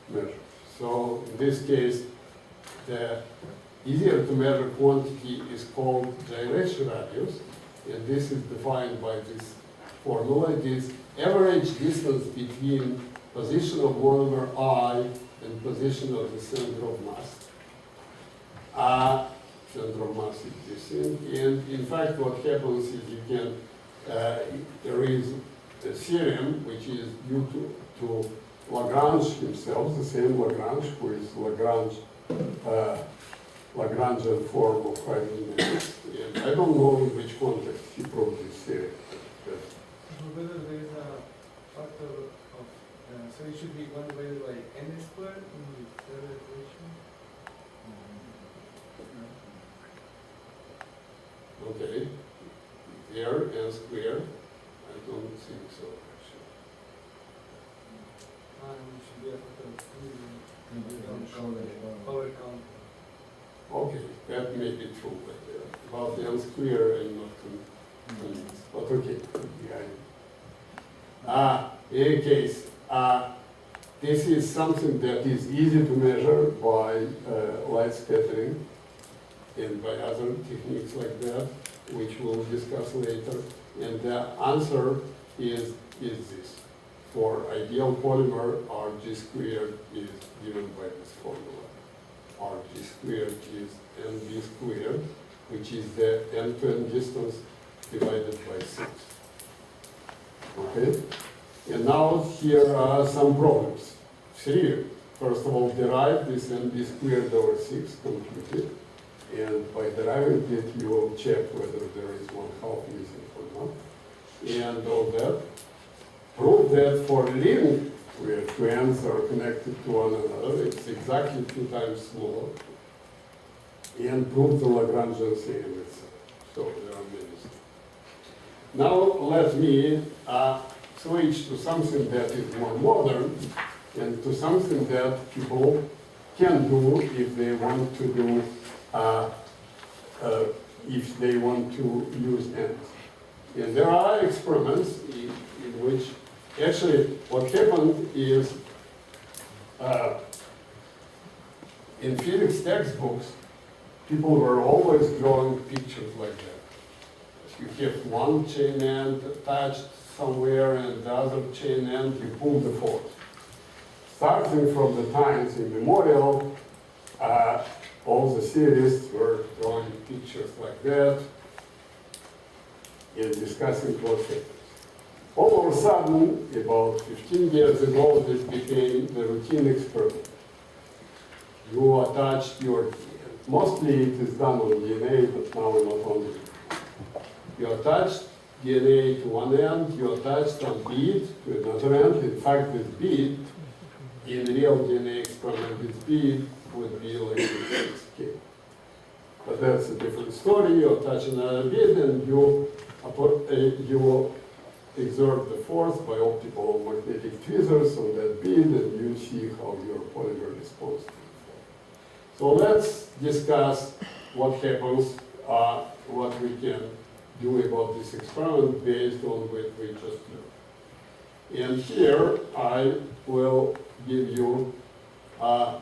to measure. So in this case, the easier to measure quantity is called gyration radius, and this is defined by this formula. It is average distance between position of monomer I and position of the center of mass. Center of mass is this thing. And in fact, what happens is you can, there is a theorem which is due to Lagrange himself, the same Lagrange, who is Lagrangian form of hydrogen. And I don't know in which context he proved this theorem. Whether there is a factor of, so it should be 1 divided by n squared in the third equation? Okay, here n squared, I don't think so it should be a factor of 2. Color. Power count. Okay, that may be true, but about the unclear and not convinced. But okay, in any case, this is something that is easy to measure by light scattering and by other techniques like that, which we'll discuss later. And the answer is this. For ideal polymer, Rg squared is given by this formula. Rg squared is Nb squared, which is the end-to-end distance divided by 6. Okay? And now here are some problems. 3. First of all, derive this Nb squared over 6 completely. And by deriving it, you will check whether there is 1/2 missing or not. And all that. Prove that for living, where two ends are connected to one another, it's exactly 2 times smaller. And prove the Lagrangian theorem itself. So there are many steps. Now let me switch to something that is more modern and to something that people can do if they want to do, if they want to use ends. And there are experiments in which actually what happened is in physics textbooks, people were always drawing pictures like that. You have one chain end attached somewhere and the other chain end, you pull the force. Starting from the times immemorial, all the theorists were drawing pictures like that and discussing what happens. All of a sudden, about 15 years ago, this became the routine experiment. You attach your, mostly it is done on DNA, but now not only. You attach DNA to one end, you attach some bead to another end. In fact, this bead, in real DNA experiment, this bead would be like a scale. But that's a different story. You attach another bead and you exert the force by optical magnetic tweezers on that bead, and you see how your polymer responds to the force. So let's discuss what happens, what we can do about this experiment based on what we just learned. And here I will give you, I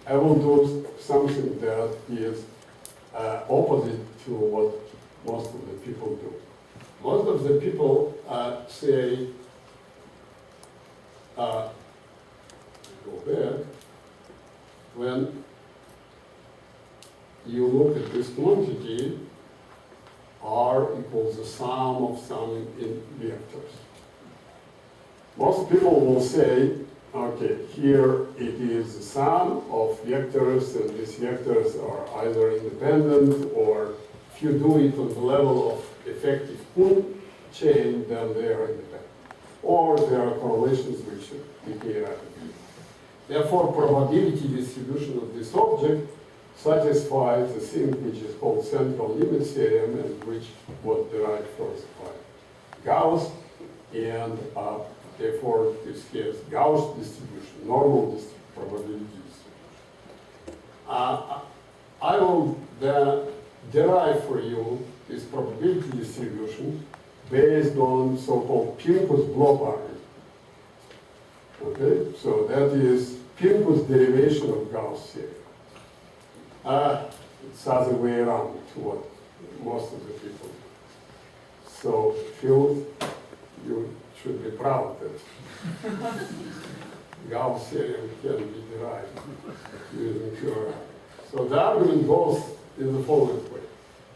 will do something that is opposite to what most of the people do. Most of the people say, go back, when you look at this quantity, R equals the sum of some vectors. Most people will say, okay, here it is the sum of vectors, and these vectors are either independent, or if you do it on the level of effective Kuhn chain, then they are independent. Or there are correlations which decay rapidly. Therefore, probability distribution of this object satisfies the thing which is called central limit theorem, and which was derived first by Gauss, and therefore this has Gauss distribution, normal probability distribution. I will derive for you this probability distribution based on so-called Pincus block argument. Okay, so that is Pincus derivation of Gauss theory. It's the other way around to what most of the people do. So, Phil, you should be proud that Gauss theorem can be derived using pure. So the argument goes in the following way.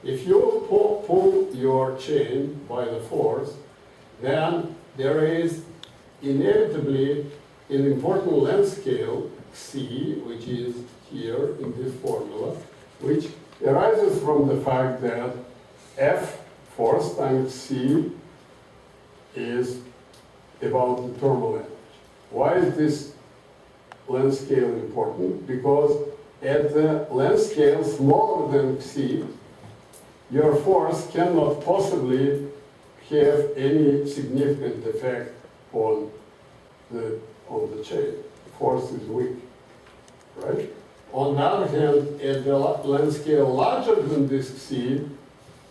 If you pull your chain by the force, then there is inevitably an important length scale, C, which is here in this formula, which arises from the fact that F force times C is about the thermal energy. Why is this length scale important? Because at the length scale smaller than C, your force cannot possibly have any significant effect on the chain. The force is weak, right? On the other hand, at the length scale larger than disk C,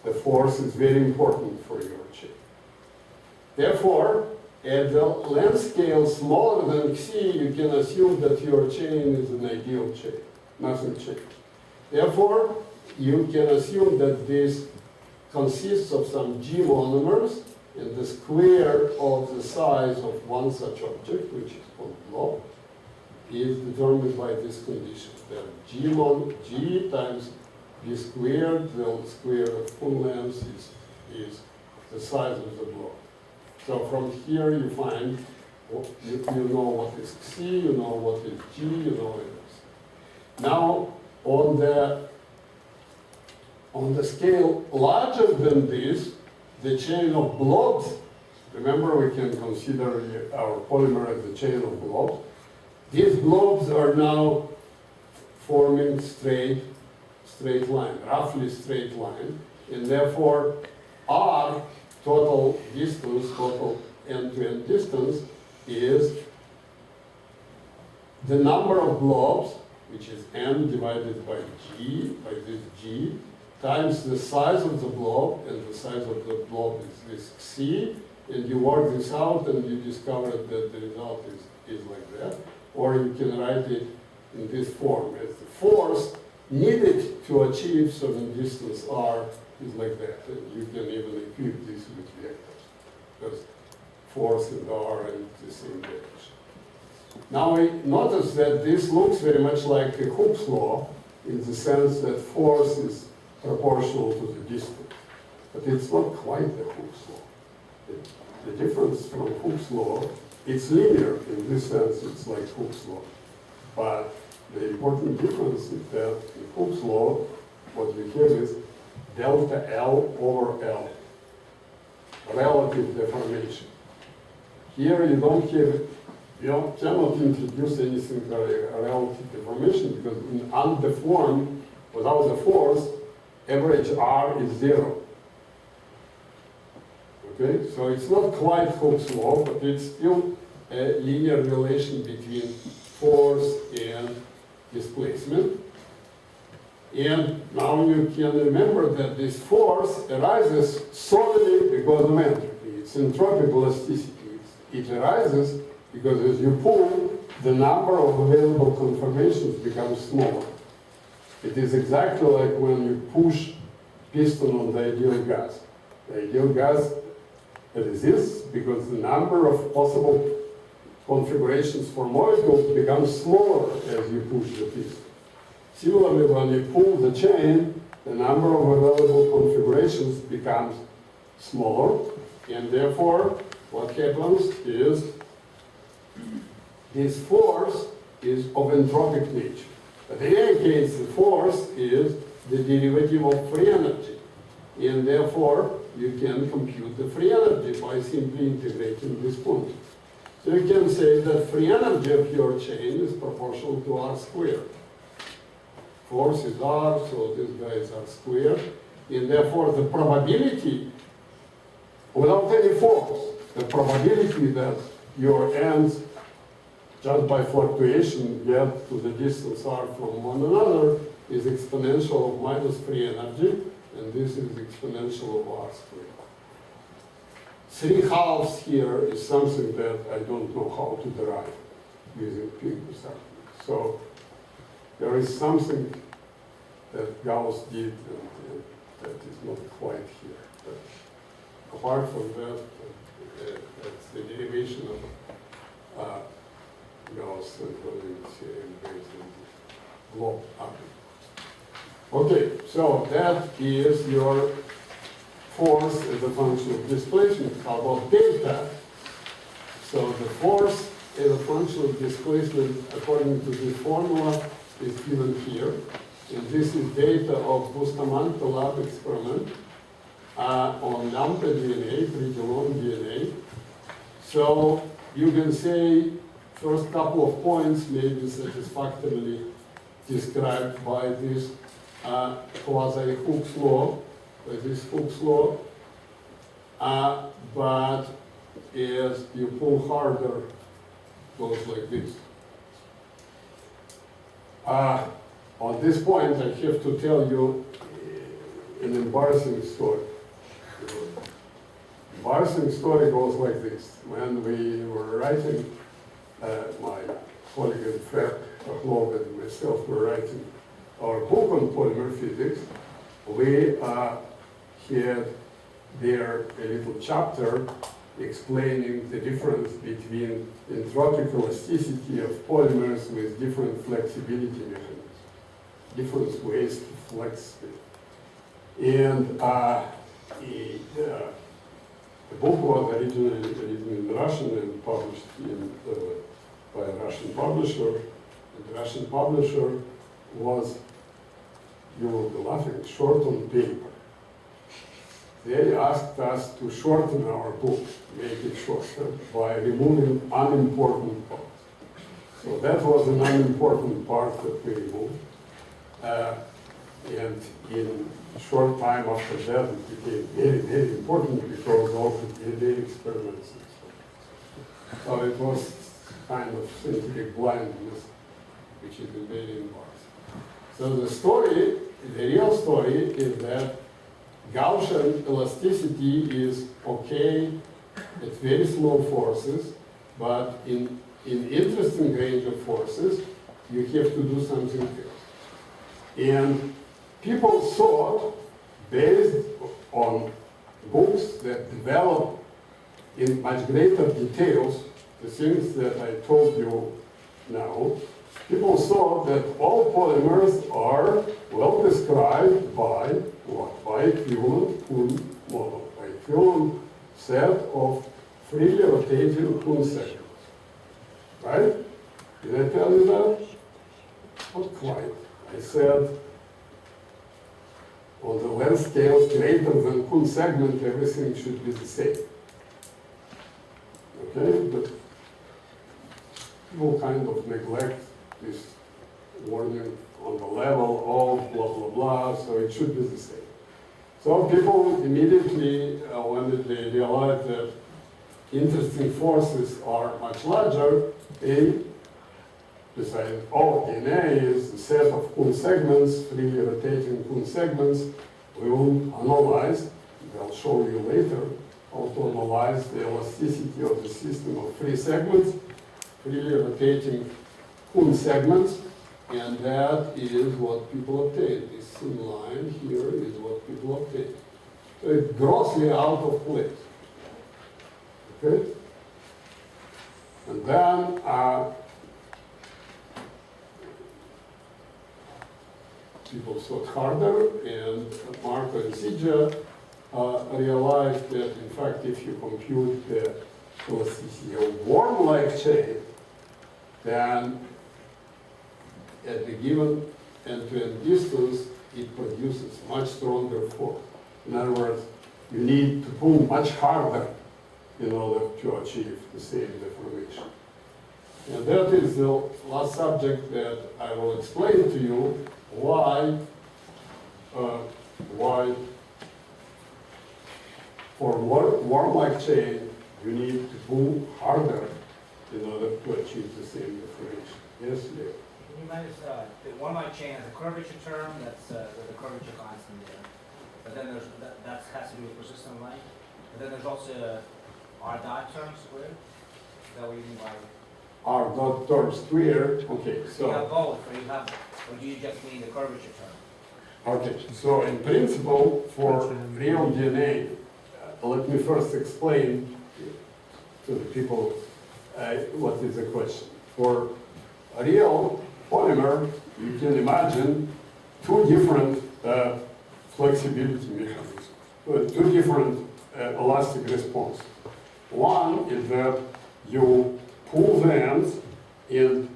the force is very important for your chain. Therefore, at the length scale smaller than C, you can assume that your chain is an ideal chain. Nothing changed. Therefore, you can assume that this consists of some G monomers, and the square of the size of one such object, which is called blob, is determined by this condition. That G times B squared, the square of full length is the size of the blob. So from here you find, you know what is C, you know what is G, you know what it is. Now, on the scale larger than this, the chain of blobs, remember we can consider our polymer as a chain of blobs. These blobs are now forming straight line, roughly straight line, and therefore R, total distance, total end-to-end distance, is the number of blobs, which is M divided by G, by this G, times the size of the blob, and the size of the blob is this C, and you work this out and you discover that the result is like that. Or you can write it in this form, as the force needed to achieve certain distance R is like that. And you can even equip this with vectors, because force and R are in the same direction. Now we notice that this looks very much like a Hooke's law, in the sense that force is proportional to the distance. But it's not quite the Hooke's law. The difference from Hooke's law, it's linear. In this sense, it's like Hooke's law. But the important difference is that in Hooke's law, what we have is delta L over L, relative deformation. Here you don't have, you cannot introduce anything like a relative deformation, because in undeformed, without the force, average R is 0. Okay, so it's not quite Hooke's law, but it's still a linear relation between force and displacement. And now you can remember that this force arises solely because of entropy. It's entropic elasticity. It arises because as you pull, the number of available conformations becomes smaller. It is exactly like when you push piston on the ideal gas. The ideal gas resists because the number of possible configurations for molecules becomes smaller as you push the piston. Similarly, when you pull the chain, the number of available configurations becomes smaller, and therefore what happens is this force is of entropic nature. But in any case, the force is the derivative of free energy, and therefore you can compute the free energy by simply integrating this point. So you can say that free energy of your chain is proportional to R squared. Force is R, so this guy is R squared, and therefore the probability, without any force, the probability that your ends, just by fluctuation, get to the distance R from one another is exponential of minus free energy, and this is exponential of R squared. 3/2 here is something that I don't know how to derive using Pinker's argument. So there is something that Gauss did and that is not quite here. But apart from that, that's the derivation of Gauss and Rubinstein based on the blob argument. Okay, so that is your force as a function of displacement. How about delta? So the force as a function of displacement, according to this formula, is given here. And this is data of Bustamante lab experiment on lambda DNA, pretty long DNA. So you can say first couple of points may be satisfactorily described by this quasi-Hooke's law, by this Hooke's law. But as you pull harder, goes like this. On this point, I have to tell you an embarrassing story. Embarrassing story goes like this. When we were writing, my colleague in Fractal and myself were writing our book on polymer physics, we had there a little chapter explaining the difference between entropic elasticity of polymers with different flexibility mechanisms, different ways to flex it. And the book was originally written in Russian and published by a Russian publisher. And the Russian publisher was, you will be laughing, short on paper. They asked us to shorten our book, make it shorter, by removing unimportant parts. So that was an unimportant part that we removed. And in a short time after that, it became very, very important because of the day experiments. So it was kind of scientific blindness, which is very embarrassing. So the story, the real story, is that Gaussian elasticity is okay at very small forces, but in interesting range of forces, you have to do something else. And people thought, based on books that develop in much greater details the things that I told you now, people thought that all polymers are well described by what? By equivalent Kuhn model, by equivalent set of freely rotating Kuhn segments. Right? Did I tell you that? Not quite. I said on the length scales greater than Kuhn segment, everything should be the same. Okay? But people kind of neglect this warning on the level of blah, blah, blah, so it should be the same. So people immediately, when they realize that interesting forces are much larger, they decided, oh, DNA is a set of Kuhn segments, freely rotating Kuhn segments. We will analyze, I'll show you later, how to analyze the elasticity of the system of free segments, freely rotating Kuhn segments, and that is what people obtain. This thin line here is what people obtain. So it's grossly out of place. Okay? And then people thought harder, and Marco and Sija realized that, in fact, if you compute the elasticity of worm-like chain, then at the given end-to-end distance, it produces much stronger force. In other words, you need to pull much harder in order to achieve the same deformation. And that is the last subject that I will explain to you why for worm-like chain, you need to pull harder in order to achieve the same deformation. Yes, Leo? Can you minus the one-line chain has a curvature term, that's the curvature constant there. But then there's, that has to do with persistent length. But then there's also R dot term squared. Is that what you mean by? R dot term squared, okay, You have so, both, or you have, or do you just mean the curvature term? okay, so in principle, for real DNA, let me first explain to the people what is the question. For a real polymer, you can imagine two different flexibility mechanisms, two different elastic response. One is that you pull the ends and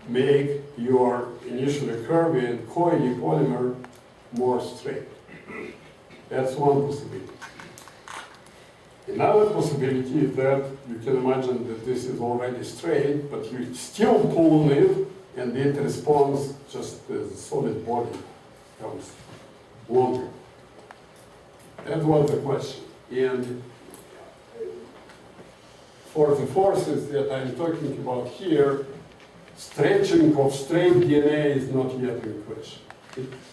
make your initially curvy and coily polymer more straight. That's one possibility. Another possibility is that you can imagine that this is already straight, but you still pull it, and it responds just as a solid body comes longer. That was the question. And for the forces that I'm talking about here, stretching of straight DNA is not yet in question.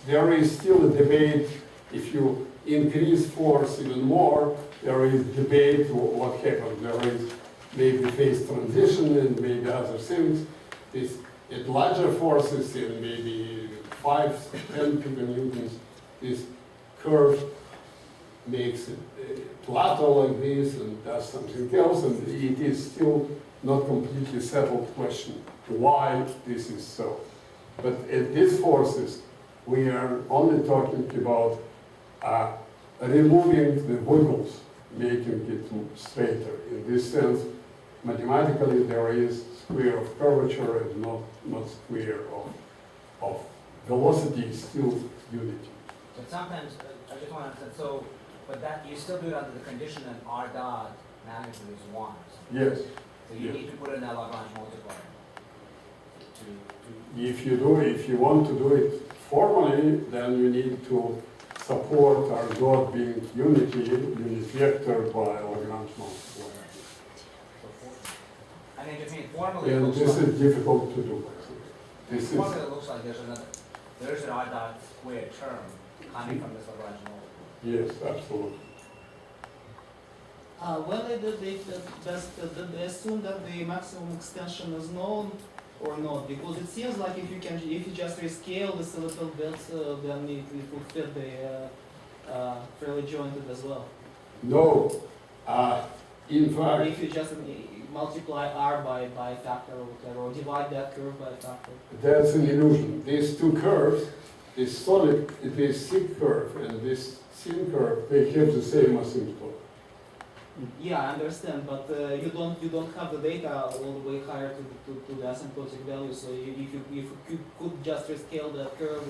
There is still a debate. If you increase force even more, there is debate what happens. There is maybe phase transition and maybe other things. At larger forces, in maybe 5, 10 kilonewtons, this curve makes a plateau like this and does something else, and it is still not completely settled question why this is so. But at these forces, we are only talking about removing the wiggles, making it straighter. In this sense, mathematically there is square of curvature and not square of velocity, is still unity. But sometimes, I just want to understand, so, but that, you still do it under the condition that R dot magnitude is 1. Yes. So you Yes. need to put in that Lagrange multiplier to If you want to do it formally, then you need to support R dot being unit vector by Lagrange multiplier. I mean, just mean formally it And looks this like, is difficult to do. This is, formally it looks like there's an R dot squared term coming from this Lagrange multiplier. yes, absolutely. When they did they assume that the maximum extension is known or not? Because it seems like if you just rescale this a little bit, then it will fit the fairly jointed as well. No, in Or fact, if you just multiply R by a factor or whatever, or divide that curve by a factor. that's an illusion. These two curves, this solid, this thick curve and this thin curve, they have the same asymptote. Yeah, I understand, but you don't have the data all the way higher to the asymptotic value. So if you could just rescale that curve,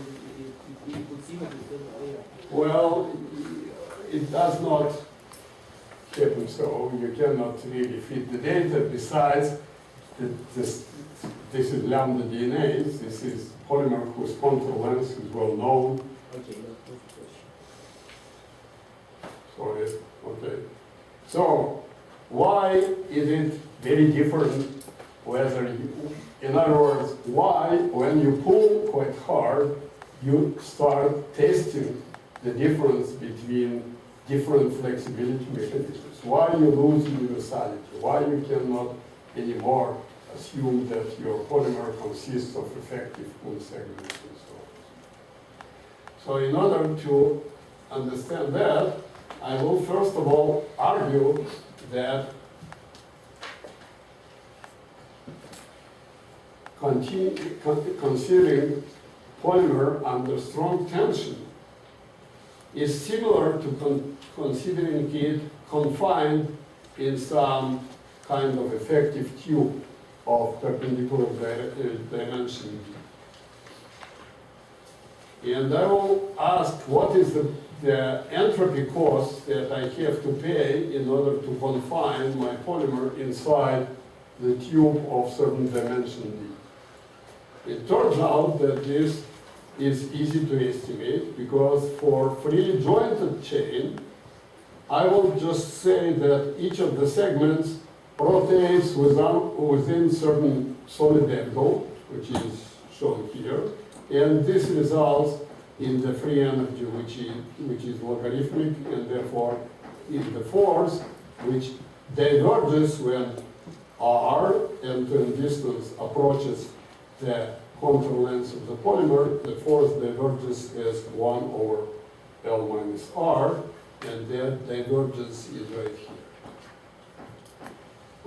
you could see what it did later. Well, it does not happen so. You cannot really fit the data. Besides, this is lambda DNA. This is polymer whose contour length is well known. Okay, that's the question. Sorry. Okay. So, why is it very different whether you, in other words, why when you pull quite hard, you start testing the difference between different flexibility mechanisms? Why you lose universality? Why you cannot anymore assume that your polymer consists of effective full segments and so on? So in order to understand that, I will first of all argue that considering polymer under strong tension is similar to considering it confined in some kind of effective tube of perpendicular dimension. And I will ask what is the entropy cost that I have to pay in order to confine my polymer inside the tube of certain dimension d. It turns out that this is easy to estimate because for freely jointed chain, I will just say that each of the segments rotates within certain solid angle, which is shown here, and this results in the free energy, which is logarithmic, and therefore is the force which diverges when r and when distance approaches the contour length of the polymer. The force diverges as 1 over L minus r, and that divergence is right here.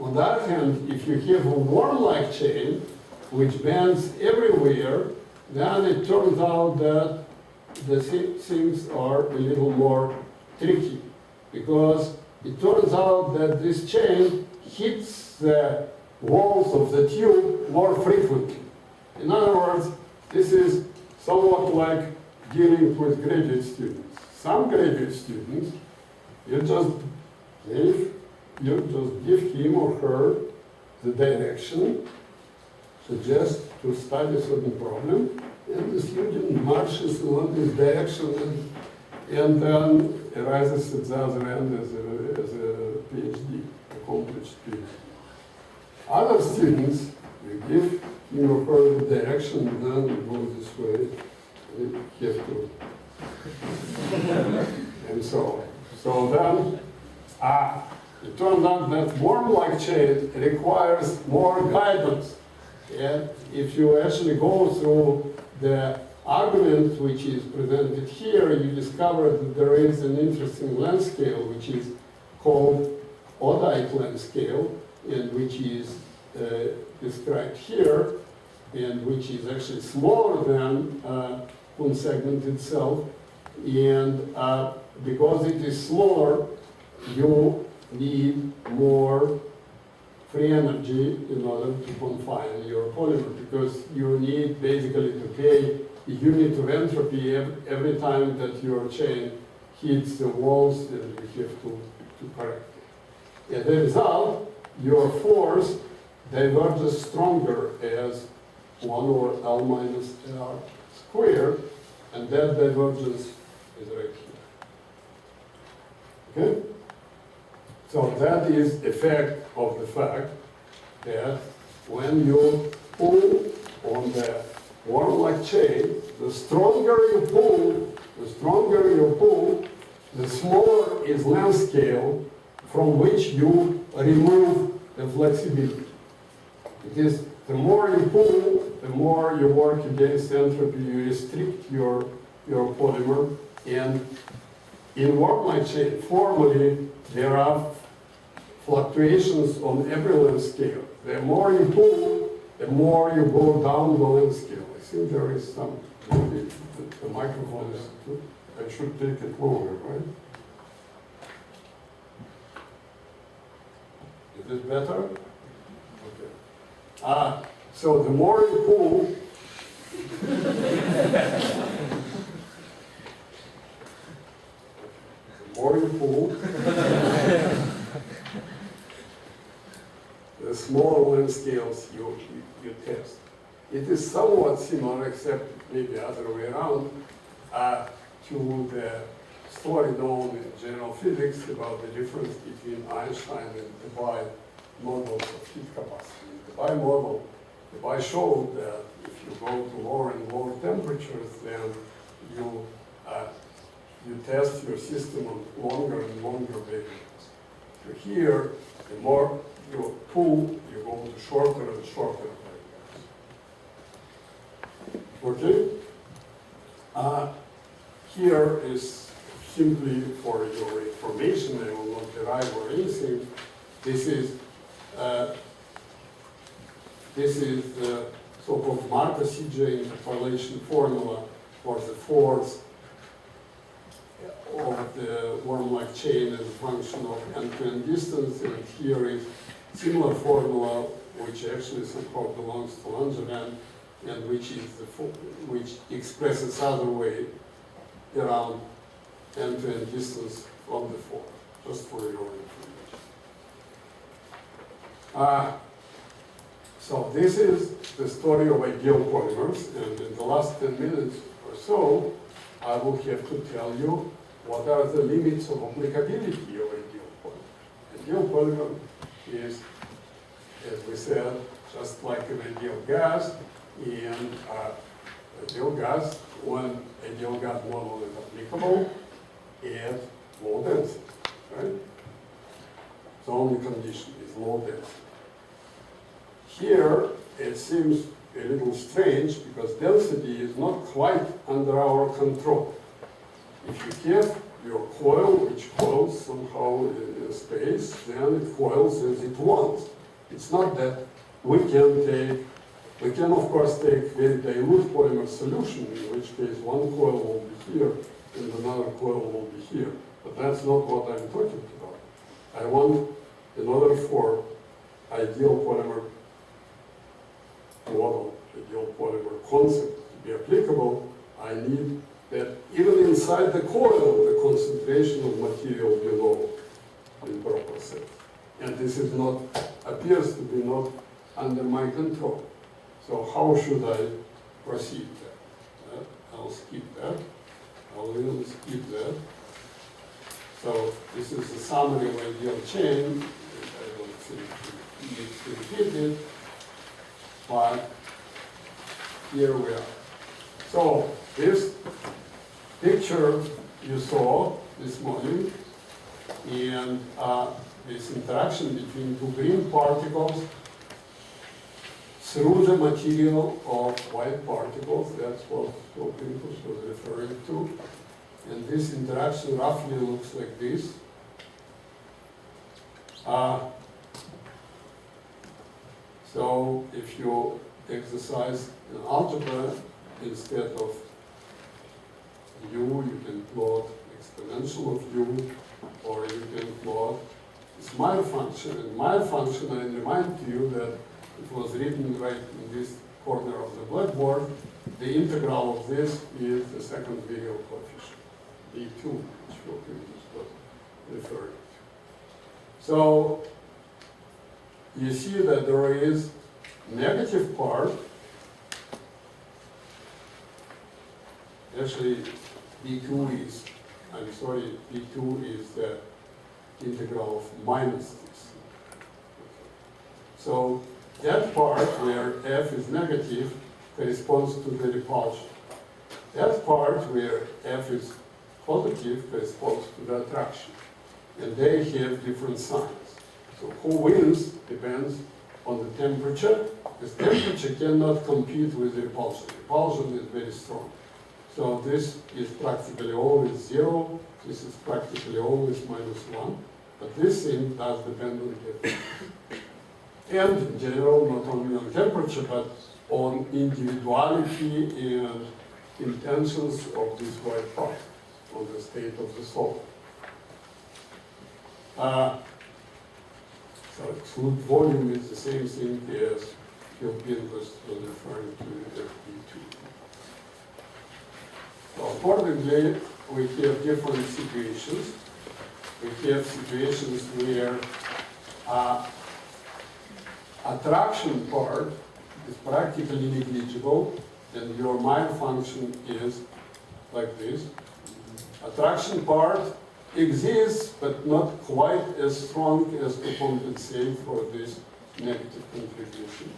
On the other hand, if you have a worm-like chain which bends everywhere, then it turns out that the things are a little more tricky, because it turns out that this chain hits the walls of the tube more frequently. In other words, this is somewhat like dealing with graduate students. Some graduate students, you just give him or her the direction, suggest to study a certain problem, and the student marches along this direction and then arises at the other end as a PhD, accomplished PhD. Other students, you give him or her the direction, then you go this way, you have to, and so on. So then, it turns out that worm-like chain requires more guidance. And if you actually go through the argument which is presented here, you discover that there is an interesting length scale which is called Odite length scale, and which is described here, and which is actually smaller than Kuhn segment itself. And because it is smaller, you need more free energy in order to confine your polymer, because you need basically to pay a unit of entropy every time that your chain hits the walls, and you have to correct it. As a result, your force diverges stronger as 1 over L minus R squared, and that divergence is right here. Okay? So that is effect of the fact that when you pull on the worm-like chain, the stronger you pull, the smaller is length scale from which you remove the flexibility. It is the more you pull, the more you work against entropy, you restrict your polymer, and in worm-like chain, formally, there are fluctuations on every length scale. The more you pull, the more you go down the length scale. I think there is some, maybe the microphone is, I should take it longer, right? Is this better? Okay. So the more you pull, the smaller length scales you test. It is somewhat similar, except maybe other way around, to the story known in general physics about the difference between Einstein and Debye models of heat capacity. The Debye model, Debye showed that if you go to lower and lower temperatures, then you test your system on longer and longer wavelengths. So here, the more you pull, you go to shorter and shorter wavelengths. Okay? Here is simply for your information, I will not derive or anything. This is the so-called Markov-CJ interpolation formula for the force of the worm-like chain as a function of end-to-end distance, and here is similar formula which actually somehow belongs to Langevin, and which expresses other way around end-to-end distance from the force, just for your information. So this is the story of ideal polymers, and in the last 10 minutes or so, I will have to tell you what are the limits of applicability of ideal polymer. Ideal polymer is, as we said, just like an ideal gas, and ideal gas, when ideal gas model is applicable, at low density, right? The only condition is low density. Here, it seems a little strange because density is not quite under our control. If you have your coil, which coils somehow in space, then it coils as it wants. It's not that we can of course take very dilute polymer solution, in which case one coil will be here and another coil will be here. But that's not what I'm talking about. I want, in order for ideal polymer model, ideal polymer concept to be applicable, I need that even inside the coil, the concentration of material below in proper sense. And this is not, appears to be not under my control. So how should I proceed there? I'll skip that. I'll really skip that. So this is a summary of ideal chain. I don't think needs repeated, but here we are. So this picture you saw this morning, and this interaction between two green particles through the material of white particles, that's what Rubinstein was referring to. And this interaction roughly looks like this. So if you exercise an algebra, instead of u, you can plot exponential of u, or you can plot this Meyer function. And Meyer function, I remind you that it was written right in this corner of the blackboard. The integral of this is the second virial coefficient, B2, which Rubinstein was referring to. So you see that there is negative part. Actually, B2 is, I'm sorry, B2 is the integral of minus this. So that part where f is negative corresponds to the repulsion. That part where f is positive corresponds to the attraction. And they have different signs. So who wins depends on the temperature, because temperature cannot compete with repulsion. Repulsion is very strong. So this is practically always 0, this is practically always -1, but this thing does depend on temperature. And in general, not only on temperature, but on individuality and intentions of this white part, on the state of the solid. So exclude volume is the same thing as Rubinstein was referring to FB2. So accordingly, we have different situations. We have situations where attraction part is practically negligible, and your Meyer function is like this. Attraction part exists, but not quite as strong as to compensate for this negative contribution.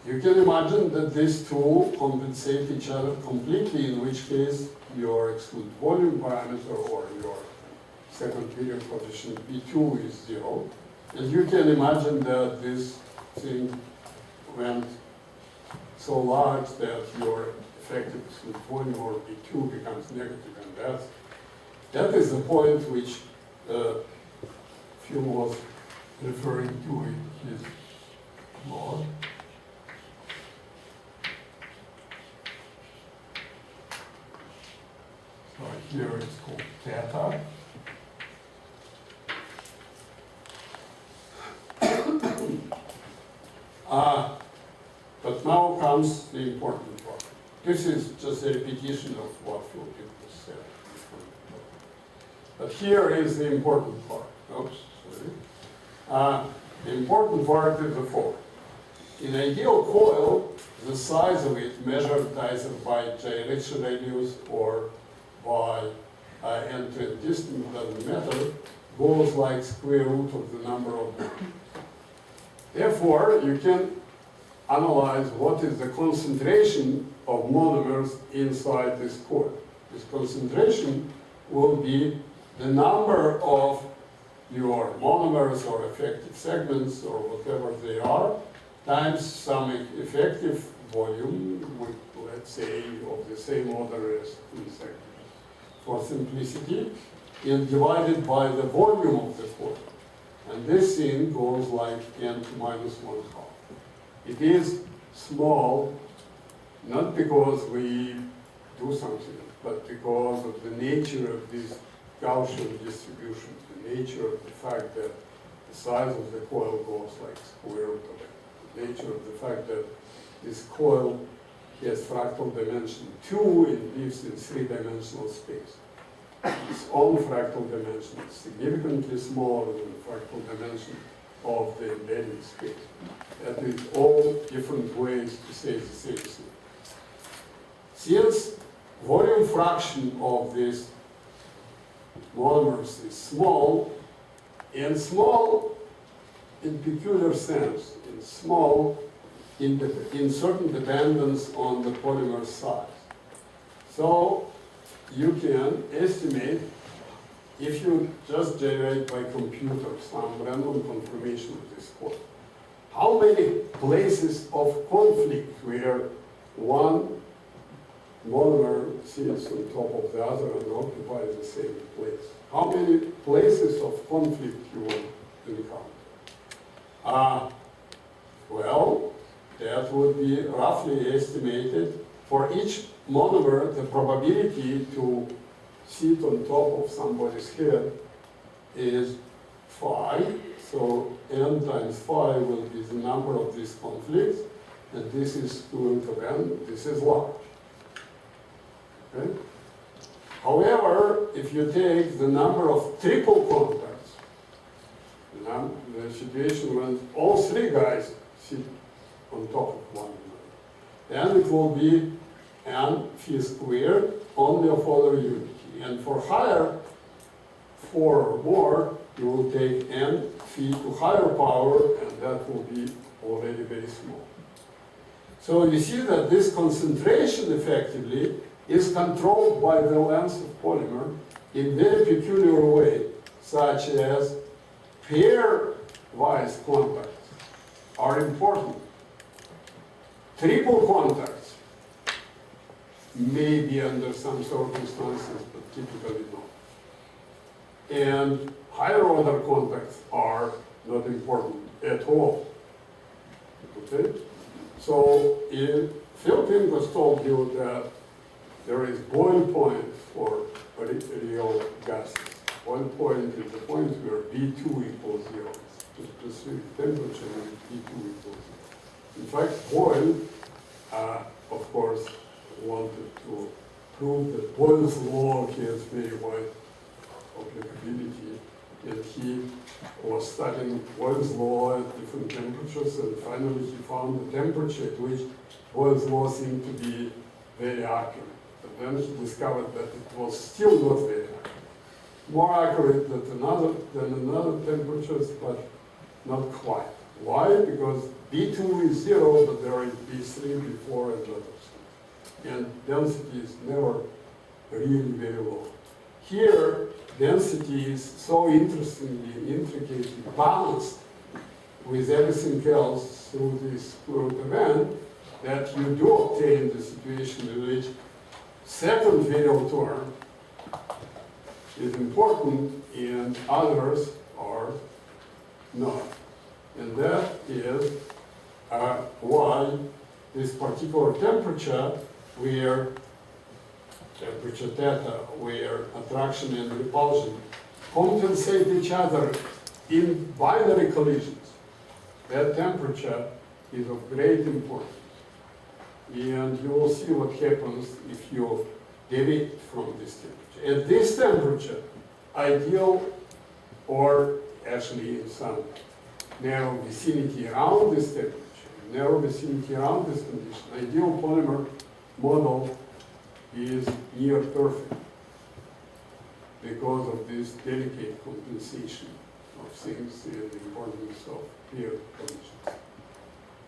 You can imagine that these two compensate each other completely, in which case your exclude volume parameter or your second period coefficient B2 is 0. And you can imagine that this thing went so large that your effective exclude volume or B2 becomes negative, and that is the point which Phil was referring to in his law. So here it's called theta. But now comes the important part. This is just a repetition of what Phil said. But here is the important part. Oops, sorry. The important part is the following. In an ideal coil, the size of it measured either by gyration radius or by end-to-end distance, doesn't matter, goes like square root of the number of monomers. Therefore, you can analyze what is the concentration of monomers inside this coil. This concentration will be the number of your monomers or effective segments or whatever they are, times some effective volume, with, let's say, of the same order as 2 segments for simplicity, and divided by the volume of the coil. And this thing goes like n to -1/2. It is small, not because we do something, but because of the nature of this Gaussian distribution, the nature of the fact that the size of the coil goes like square root of it, the nature of the fact that this coil has fractal dimension 2 and lives in 3-dimensional space. Its own fractal dimension is significantly smaller than the fractal dimension of the embedded space. That is all different ways to say the same thing. Since volume fraction of these monomers is small, and small in peculiar sense, in small, in certain dependence on the polymer size. So you can estimate, if you just generate by computer some random confirmation of this code, how many places of conflict where one monomer sits on top of the other and occupies the same place. How many places of conflict you will encounter? Well, that would be roughly estimated for each monomer. The probability to sit on top of somebody's head is phi. So n times phi will be the number of these conflicts, and this is 2 into n. This is large. Okay? However, if you take the number of triple contacts, the situation when all three guys sit on top of one another, then it will be n phi squared only of order unity. And for higher 4 or more, you will take n phi to higher power, and that will be already very small. So you see that this concentration effectively is controlled by the length of polymer in very peculiar way, such as pair-wise contacts are important. Triple contacts may be under some circumstances, but typically not. And higher order contacts are not important at all. Okay? So if Philippine was told you that there is boil point for real gases. Boil point is the point where B2 equals 0. The specific temperature is B2 equals 0. In fact, Boyle, of course, wanted to prove that Boyle's law has very wide applicability, and he was studying Boyle's law at different temperatures, and finally he found the temperature at which Boyle's law seemed to be very accurate. But then he discovered that it was still not very accurate. More accurate than another temperatures, but not quite. Why? Because B2 is 0, but there is B3, B4, and others. And density is never really very low. Here, density is so interestingly, intricately balanced with everything else through this square root of n that you do obtain the situation in which second virial term is important and others are not. And that is why this particular temperature, where temperature theta, where attraction and repulsion compensate each other in binary collisions, that temperature is of great importance. And you will see what happens if you deviate from this temperature. At this temperature, ideal, or actually in some narrow vicinity around this temperature, narrow vicinity around this condition, ideal polymer model is near perfect because of this delicate compensation of things and the importance of pair collisions.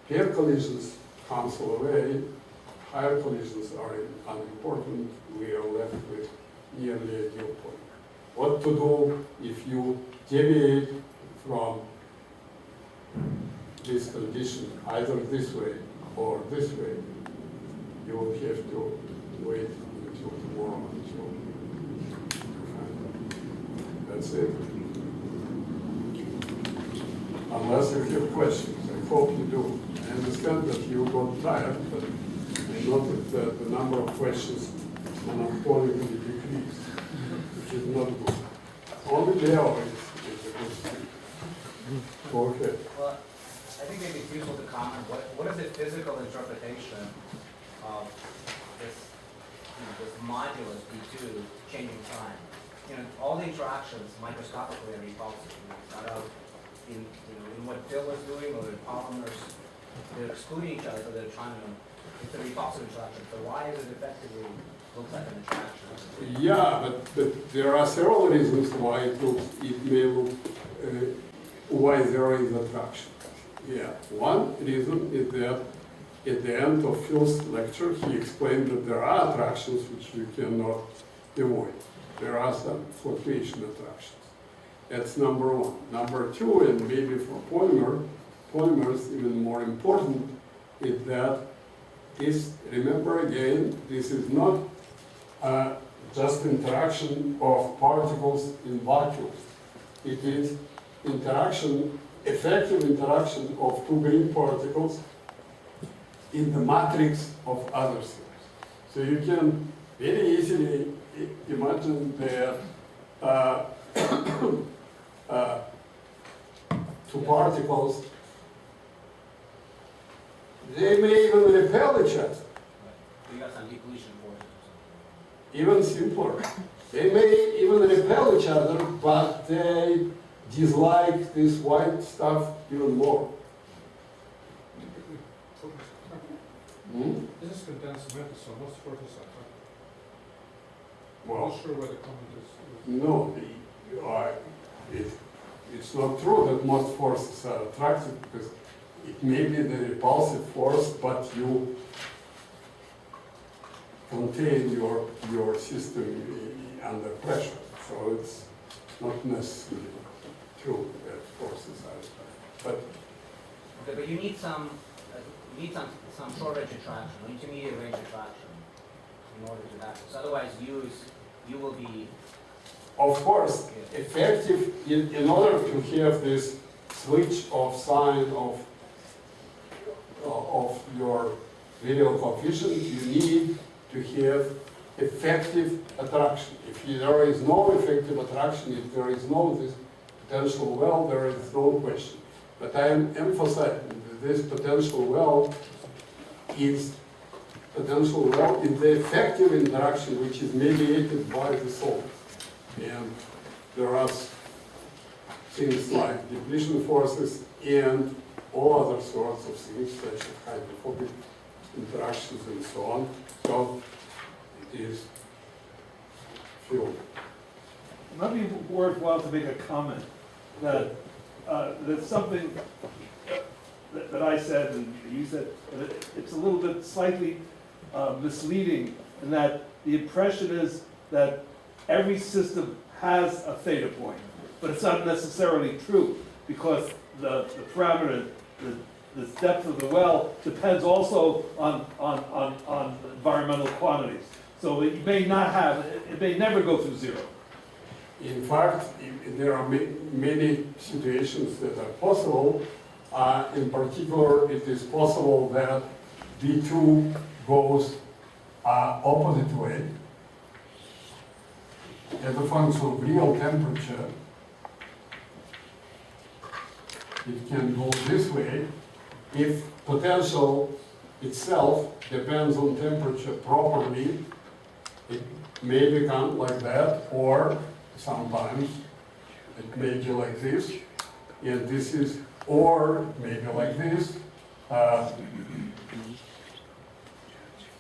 Pair collisions cancel away, higher collisions are unimportant, we are left with nearly ideal polymer. What to do if you deviate from this condition, either this way or this way? You will have to wait until tomorrow until you find out. That's it. Unless you have questions, I hope you do. I understand that you got tired, but I noticed that the number of questions monotonically decreased, which is not good. Only Leo is a good thing. Go ahead. Well, I think maybe it's useful to comment, what is the physical interpretation of this, this modulus B2 changing sign? All the interactions microscopically are repulsive. Not out in what Phil was doing or in polymers, they're excluding each other, so they're trying to, it's a repulsive interaction. So why is it effectively looks like an interaction? Yeah, but there are several reasons why it may look why there is attraction. Yeah, one reason is that at the end of Phil's lecture, he explained that there are attractions which we cannot avoid. There are some fluctuation attractions. That's number one. Number two, and maybe for polymers even more important, is that this, remember again, this is not just interaction of particles in vacuums. It is interaction, effective interaction of two green particles in the matrix of other things. So you can very easily imagine that two particles, they may even repel each other. You got some depletion forces or something. Even simpler. They may even repel each other, but they dislike this white stuff even more. This is condensed matter, so most forces are high. I'm Well, not sure where the comment is. no, it's not true that most forces are attractive, because it may be the repulsive force, but you contain your system under pressure. So it's not necessarily true that forces are attractive. But Okay, but you need some short range attraction, or intermediate range attraction in order to have this. Otherwise, you will be. of course, effective, in order to have this switch of sign of your virial coefficient, you need to have effective attraction. If there is no effective attraction, if there is no this potential well, there is no question. But I am emphasizing that this potential well is the effective interaction which is mediated by the salt. And there are things like depletion forces and all other sorts of things, such as hydrophobic interactions and so on. So it is fuel. It might be worthwhile to make a comment that that's something that I said and you said, it's a little bit slightly misleading in that the impression is that every system has a theta point, but it's not necessarily true because the parameter, the depth of the well depends also on environmental quantities. So it may not have, it may never go through zero. In fact, there are many situations that are possible. In particular, it is possible that V2 goes opposite way as a function of real temperature. It can go this way if potential itself depends on temperature properly. It may become like that, or sometimes it may be like this, and this is, or maybe like this.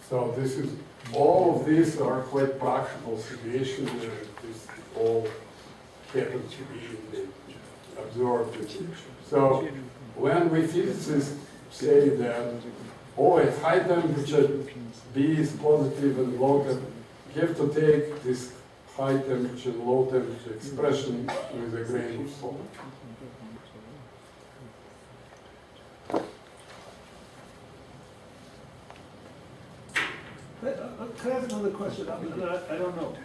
So this is, all of these are quite practical situations where this all happens to be in the observed. So when we physicists say that, oh, at high temperature, B is positive and low temperature, you have to take this high temperature, low temperature expression with a grain of salt. Can I ask another question? I don't know.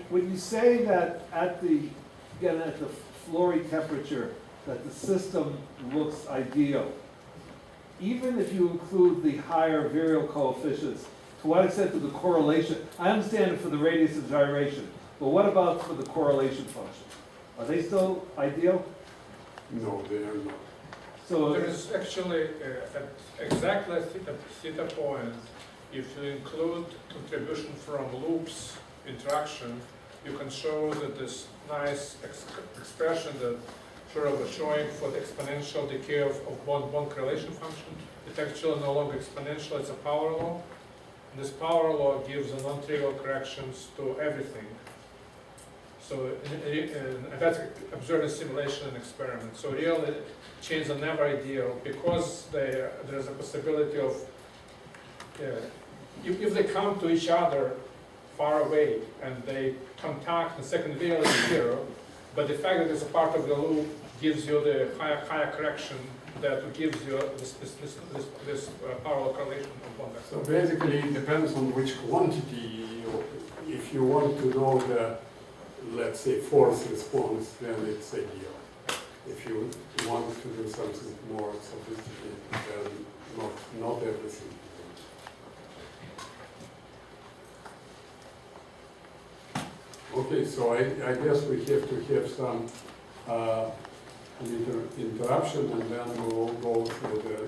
When you say that at the Flory temperature, that the system looks ideal, even if you include the higher virial coefficients, to what extent do the correlation, I understand it for the radius of gyration, but what about for the correlation functions? Are they still ideal? No, they are not. So There is actually at exactly theta point, if you include contribution from loops interaction, you can show that this nice expression that sort of showing for the exponential decay of bond correlation function. It's actually no longer exponential, it's a power law. And this power law gives a non-trivial corrections to everything. So and that's observed in simulation and experiment. So real chains are never ideal because there's a possibility of, if they come to each other far away and they contact, the second value is 0, but the fact that it's a part of the loop gives you the higher correction that gives you this parallel correlation of one vector. So basically, it depends on which quantity. If you want to know the, let's say, force response, then it's ideal. If you want to do something more sophisticated, then not everything. Okay, so I guess we have to have some interruption, and then we'll go through the